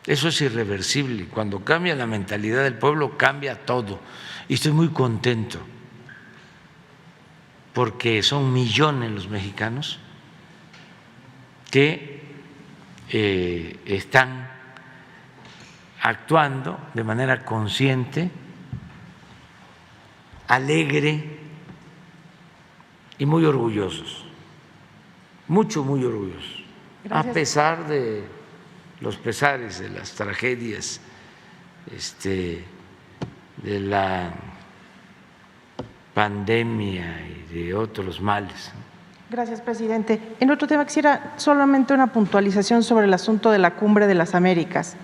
Eso es irreversible. Cuando cambia la mentalidad del pueblo, cambia todo. Y estoy muy contento porque son millones los mexicanos que están actuando de manera consciente, alegre y muy orgullosos, muy orgullosos. Gracias. A pesar de los pesares, de las tragedias, de la pandemia y de otros males. Gracias, presidente. En otro tema quisiera solamente una puntualización sobre el asunto de la Cumbre de las Américas.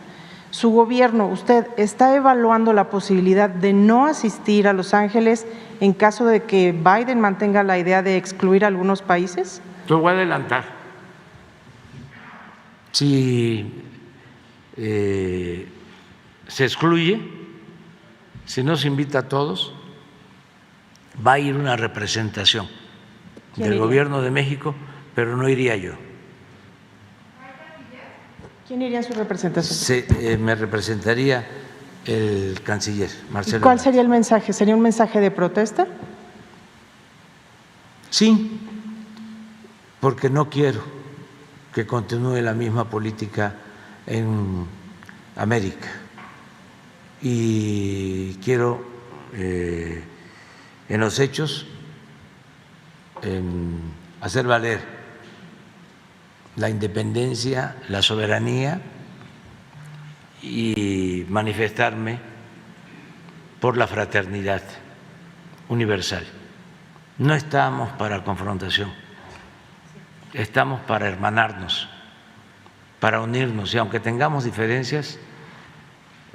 Su gobierno, ¿usted está evaluando la posibilidad de no asistir a Los Ángeles en caso de que Biden mantenga la idea de excluir a algunos países? Lo voy a adelantar. Si se excluye, si no se invita a todos, va a ir una representación del gobierno de México, pero no iría yo. ¿Quién iría en su representación? Me representaría el canciller, Marcelo ¿Y cuál Ebrard. sería el mensaje? ¿Sería un mensaje de protesta? Sí, porque no quiero que continúe la misma política en América y quiero en los hechos hacer valer la independencia, la soberanía y manifestarme por la fraternidad universal. No estamos para confrontación, estamos para hermanarnos, para unirnos y aunque tengamos diferencias,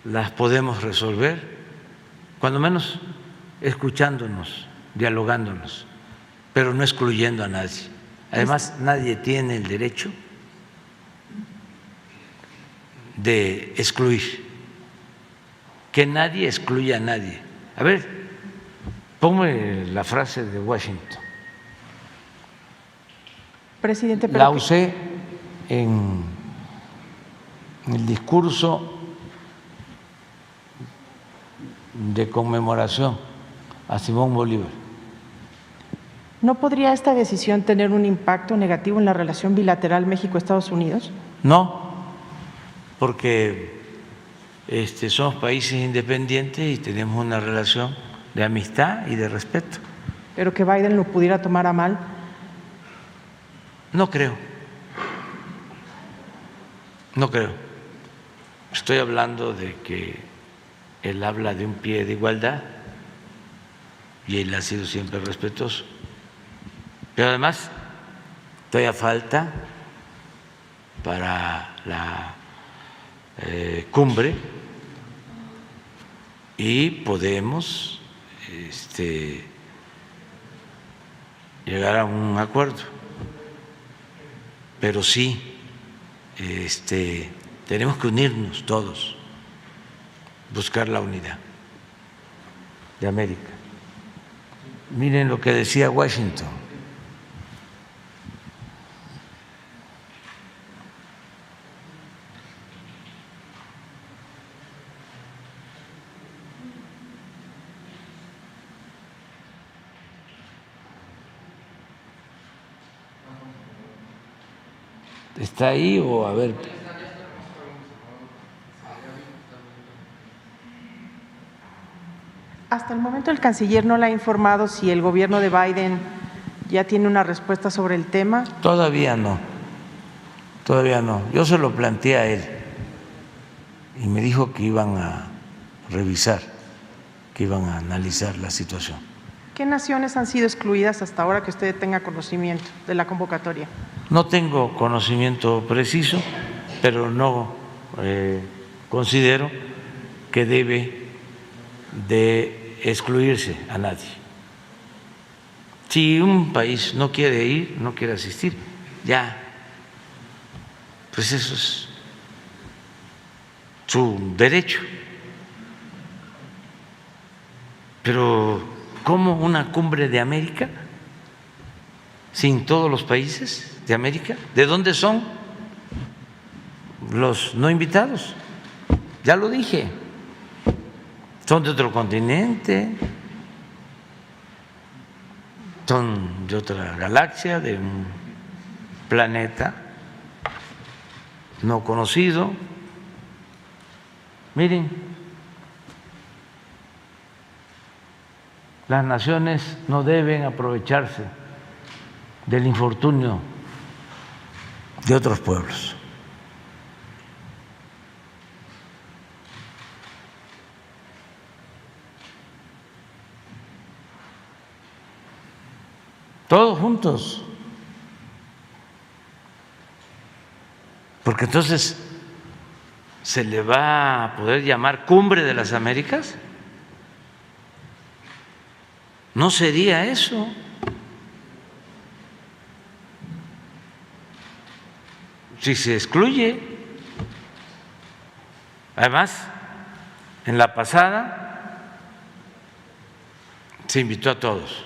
las podemos resolver, cuando menos escuchándonos, dialogándonos, pero no excluyendo a nadie. Además, nadie tiene el derecho de excluir, que nadie excluya a nadie. A ver, ponme la frase de Washington. Presidente, La usé en el discurso de conmemoración a Simón Bolívar. ¿No podría esta decisión tener un impacto negativo en la relación bilateral México-Estados Unidos? No, porque somos países independientes y tenemos una relación de amistad y de respeto. Pero que Biden lo pudiera tomar a mal. No creo. No creo. Estoy hablando de que él habla de un pie de igualdad y él ha sido siempre respetuoso. Pero además, todavía falta para la cumbre y podemos llegar a un acuerdo. Pero sí, tenemos que unirnos todos, buscar la unidad de América. Miren lo que decía Washington. ¿Está ahí o a ver? Hasta el momento el canciller no le ha informado si el gobierno de Biden ya tiene una respuesta sobre el tema. Todavía no, todavía no. Yo se lo planteé a él y me dijo que iban a revisar, que iban a analizar la situación. ¿Qué naciones han sido excluidas hasta ahora que usted tenga conocimiento de la convocatoria? No tengo conocimiento preciso, pero no considero que debe de excluirse a nadie. Si un país no quiere ir, no quiere asistir, ya, pues eso es su derecho. Pero ¿cómo una cumbre de América sin todos los países de América? ¿De dónde son los no invitados? Ya lo dije, son de otro continente, son de otra galaxia, de un planeta no conocido. Miren, las naciones no deben aprovecharse del infortunio de otros pueblos. Todos juntos. Porque entonces se le va a poder llamar Cumbre de las Américas. No sería eso. Si se excluye. Además, en la pasada se invitó a todos.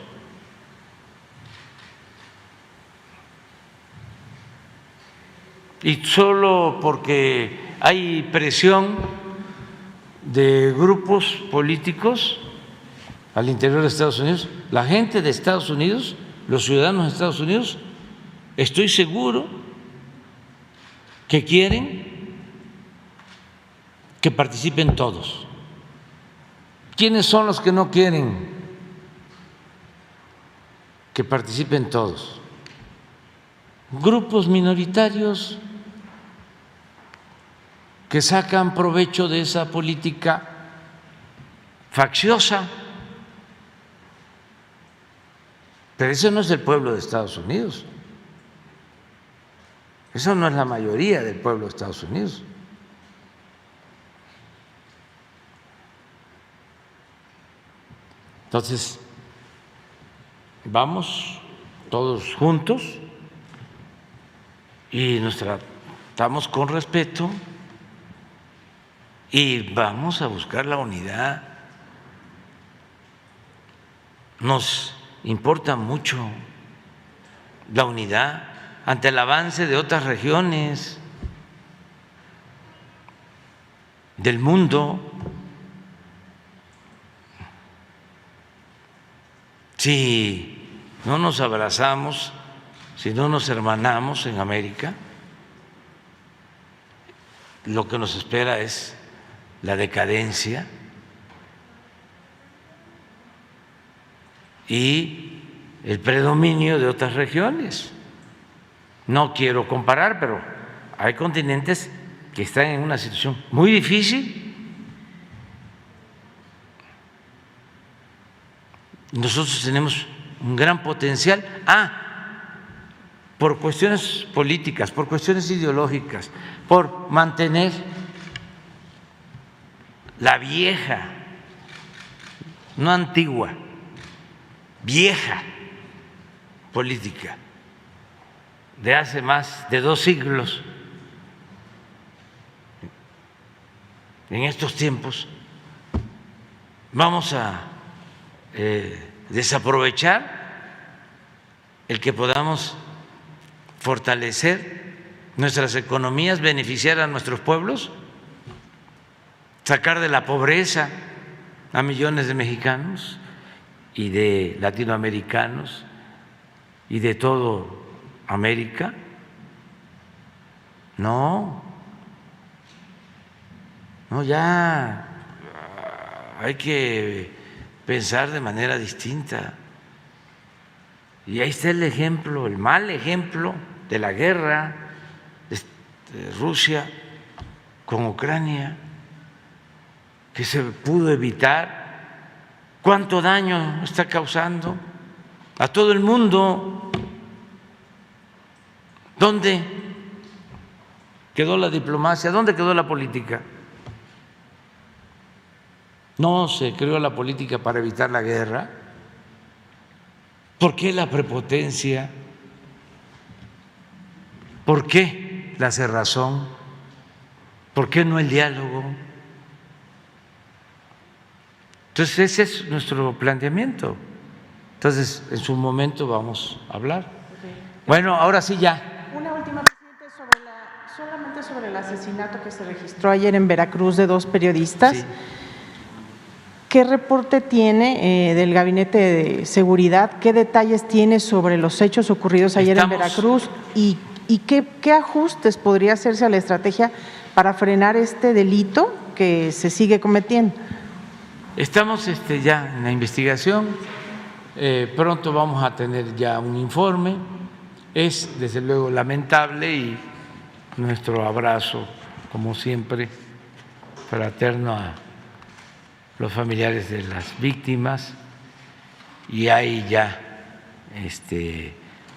y solo porque hay presión de grupos políticos al interior de Estados Unidos, la gente de Estados Unidos, los ciudadanos de Estados Unidos, estoy seguro que quieren que participen todos. ¿Quiénes son los que no quieren que participen todos? Grupos minoritarios que sacan provecho de esa política facciosa. Pero eso no es el pueblo de Estados Unidos. Eso no es la mayoría del pueblo de Estados Unidos. Entonces, vamos todos juntos y nos tratamos con respeto y vamos a buscar la unidad. Nos importa mucho la unidad ante el avance de otras regiones del mundo. Si no nos abrazamos, si no nos hermanamos en América, lo que nos espera es la decadencia y el predominio de otras regiones. No quiero comparar, pero hay continentes que están en una situación muy difícil. Nosotros tenemos un gran potencial. Por cuestiones políticas, por cuestiones ideológicas, por mantener la vieja, no antigua, vieja política de hace más de 2 siglos. En estos tiempos vamos a desaprovechar el que podamos fortalecer nuestras economías, beneficiar a nuestros pueblos, sacar de la pobreza a millones de mexicanos y de latinoamericanos y de todo América. No, ya hay que pensar de manera distinta. Y ahí está el ejemplo, el mal ejemplo de la guerra de Rusia con Ucrania, que se pudo evitar. ¿Cuánto daño está causando a todo el mundo? ¿Dónde quedó la diplomacia? ¿Dónde quedó la política? No se creó la política para evitar la guerra. ¿Por qué la prepotencia? ¿Por qué la cerrazón? ¿Por qué no el diálogo? Entonces ese es nuestro planteamiento. Entonces en su momento vamos a hablar. Bueno, ahora sí ya. Una última, presidente, solamente sobre el asesinato que se registró ayer en Veracruz de 2 periodistas. Sí. ¿Qué reporte tiene del Gabinete de Seguridad? ¿Qué detalles tiene sobre los hechos ocurridos ayer en Veracruz? ¿Y qué ajustes podría hacerse a la estrategia para frenar este delito que se sigue cometiendo? Estamos ya en la investigación. Pronto vamos a tener ya un informe. Es desde luego lamentable y nuestro abrazo, como siempre, fraterno a los familiares de las víctimas, y hay ya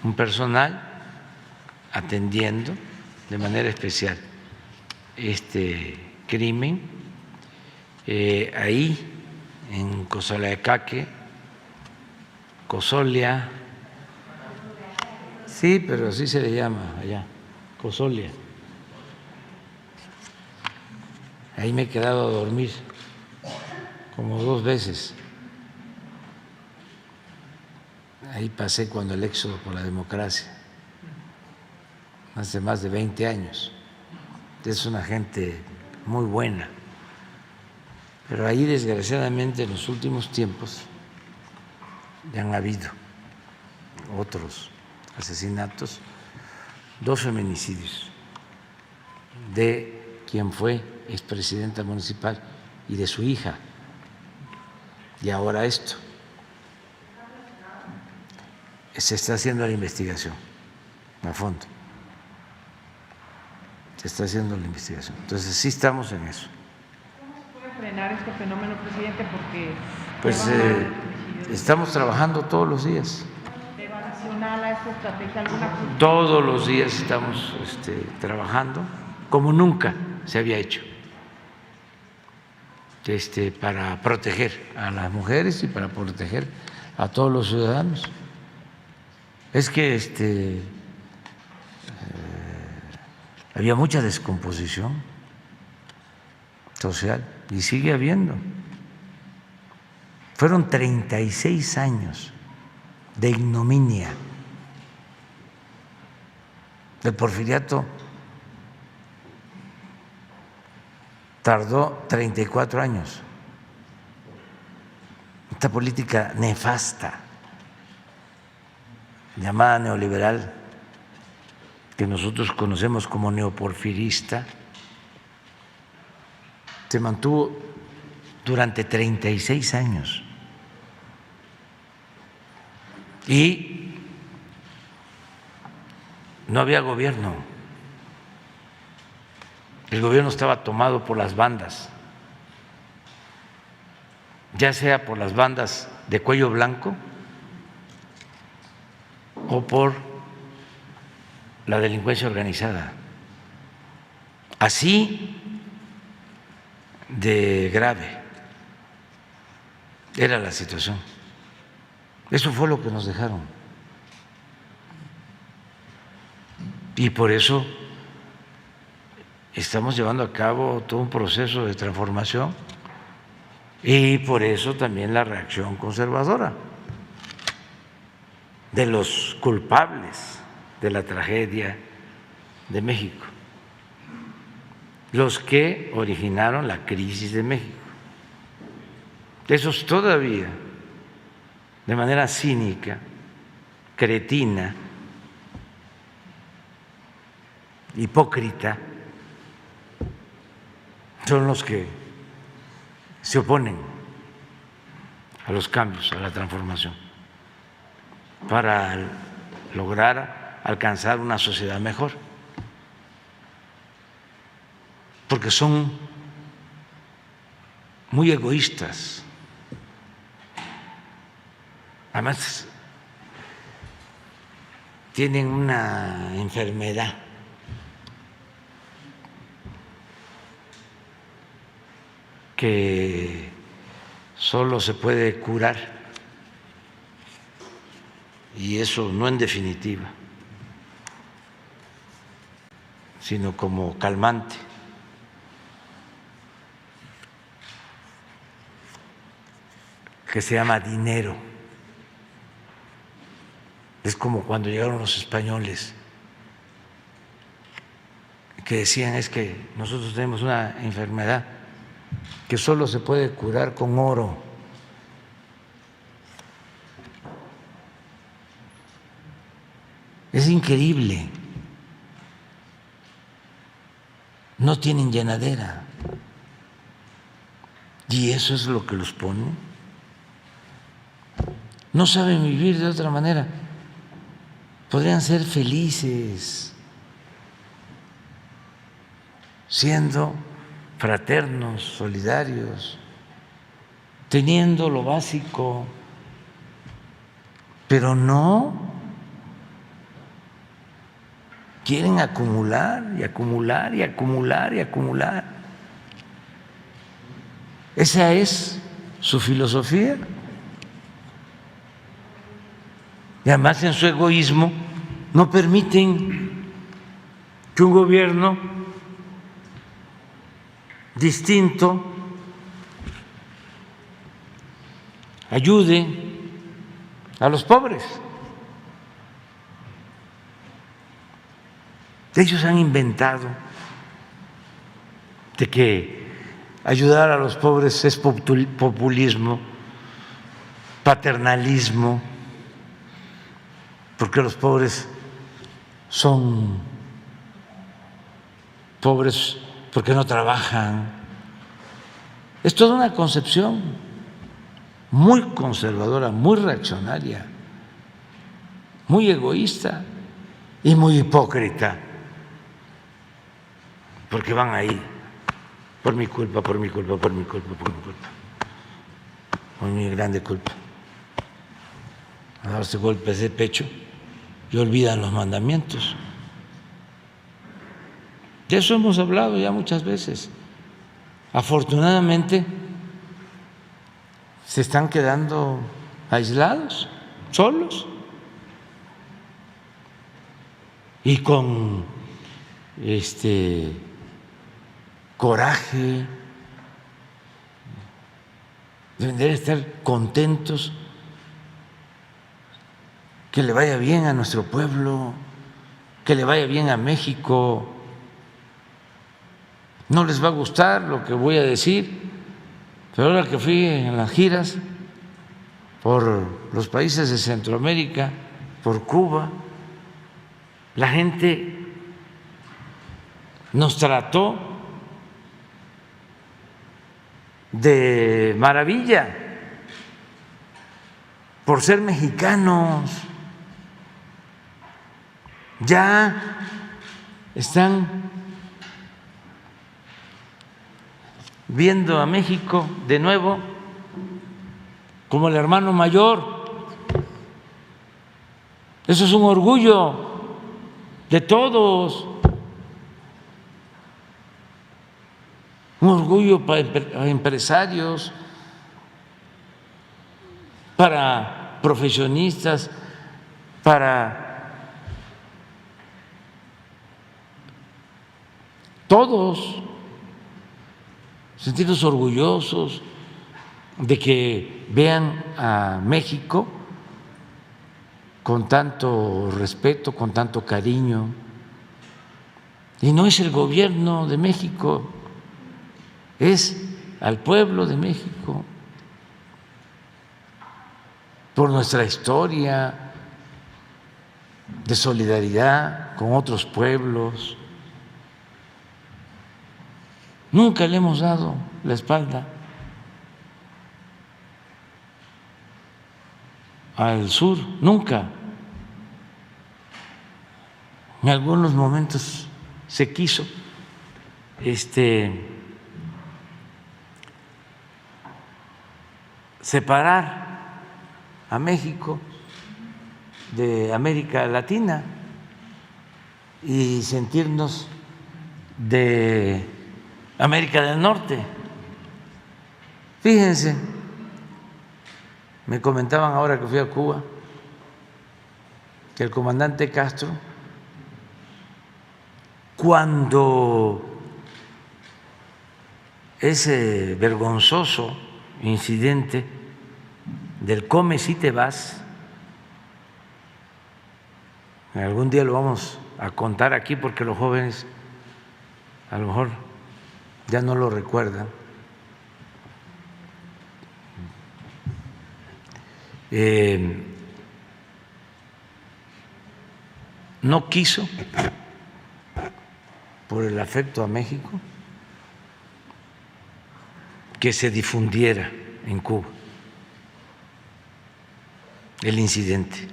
un personal atendiendo de manera especial este crimen ahí en Cozoleacaque, Cozolia, sí, pero así se le llama allá, Cozolia. Ahí me he quedado a dormir como 2 veces. Ahí pasé cuando el éxodo por la democracia. hace más de 20 años. Es una gente muy buena. Pero ahí, desgraciadamente, en los últimos tiempos ya han habido otros asesinatos, 2 feminicidios de quien fue expresidenta municipal y de su hija. Y ahora esto. Se está haciendo la investigación a fondo. Se está haciendo la investigación. Entonces sí estamos en eso. ¿Cómo se puede frenar este fenómeno, presidente? Porque Pues estamos trabajando todos los días. ¿le va nacional a esta estrategia alguna? Todos los días estamos trabajando como nunca se había hecho, para proteger a las mujeres y para proteger a todos los ciudadanos. Es que había mucha descomposición social y sigue habiendo. Fueron 36 años de ignominia. El porfiriato tardó 34 años. Esta política nefasta llamada neoliberal, que nosotros conocemos como neoporfirista, se mantuvo durante 36 años. Y no había gobierno. El gobierno estaba tomado por las bandas, ya sea por las bandas de cuello blanco o por la delincuencia organizada. Así de grave era la situación. Eso fue lo que nos dejaron. Y por eso estamos llevando a cabo todo un proceso de transformación y por eso también la reacción conservadora de los culpables de la tragedia de México, los que originaron la crisis de México. Esos todavía, de manera cínica, cretina, hipócrita, son los que se oponen a los cambios, a la transformación, para lograr alcanzar una sociedad mejor, porque son muy egoístas. Además, tienen una enfermedad que solo se puede curar, y eso no en definitiva, sino como calmante. Que se llama dinero. Es como cuando llegaron los españoles, que decían: es que nosotros tenemos una enfermedad que solo se puede curar con oro. Es increíble. No tienen llenadera. Y eso es lo que los pone. No saben vivir de otra manera. Podrían ser felices siendo fraternos, solidarios, teniendo lo básico, pero no. Quieren acumular y acumular y acumular y acumular. Esa es su filosofía. Y además, en su egoísmo, no permiten que un gobierno distinto ayude a los pobres. Ellos han inventado de que ayudar a los pobres es populismo, paternalismo, porque los pobres son pobres porque no trabajan. Es toda una concepción muy conservadora, muy reaccionaria, muy egoísta y muy hipócrita, porque van ahí por mi culpa, por mi culpa, por mi culpa, por mi culpa, por mi grande culpa, a darse golpes de pecho y olvidan los mandamientos. De eso hemos hablado ya muchas veces. Afortunadamente se están quedando aislados, solos y con coraje, deben de estar contentos, que le vaya bien a nuestro pueblo, que le vaya bien a México. No les va a gustar lo que voy a decir, pero ahora que fui en las giras por los países de Centroamérica, por Cuba, la gente nos trató de maravilla por ser mexicanos. Ya están viendo a México de nuevo como el hermano mayor. Eso es un orgullo de todos, un orgullo para empresarios, para profesionistas, para todos. Sentirnos orgullosos de que vean a México con tanto respeto, con tanto cariño. Y no es el gobierno de México, es al pueblo de México, por nuestra historia de solidaridad con otros pueblos. Nunca le hemos dado la espalda al sur, nunca. En algunos momentos se quiso separar a México de América Latina y sentirnos de América del Norte. Fíjense, me comentaban ahora que fui a Cuba que el comandante Castro, cuando ese vergonzoso incidente del come si te vas, algún día lo vamos a contar aquí porque los jóvenes a lo mejor ya no lo recuerdan. No quiso, por el afecto a México, que se difundiera en Cuba el incidente.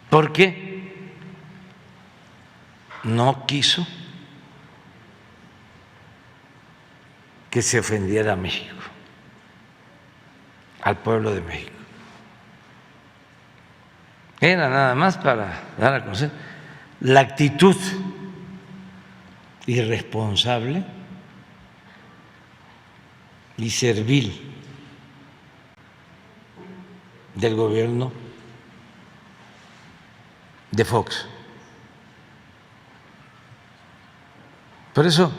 ¿Por qué? No quiso que se ofendiera a México, al pueblo de México. Era nada más para dar a conocer la actitud irresponsable y servil del gobierno de Fox. Por eso,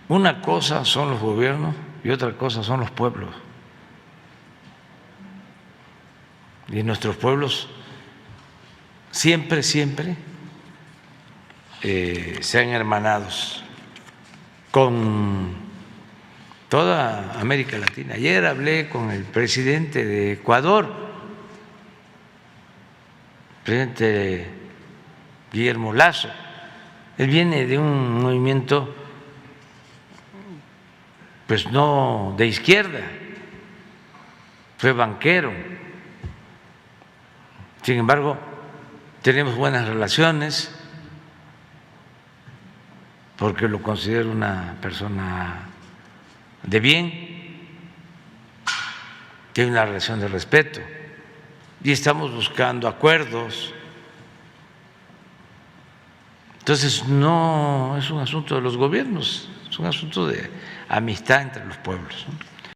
una cosa son los gobiernos y otra cosa son los pueblos. Y nuestros pueblos siempre, siempre sean hermanados con toda América Latina. Ayer hablé con el presidente de Ecuador, el presidente Guillermo Lasso. Él viene de un movimiento pues no de izquierda, fue banquero. Sin embargo, tenemos buenas relaciones porque lo considero una persona de bien, tiene una relación de respeto y estamos buscando acuerdos. Entonces no es un asunto de los gobiernos, es un asunto de amistad entre los pueblos, ¿no?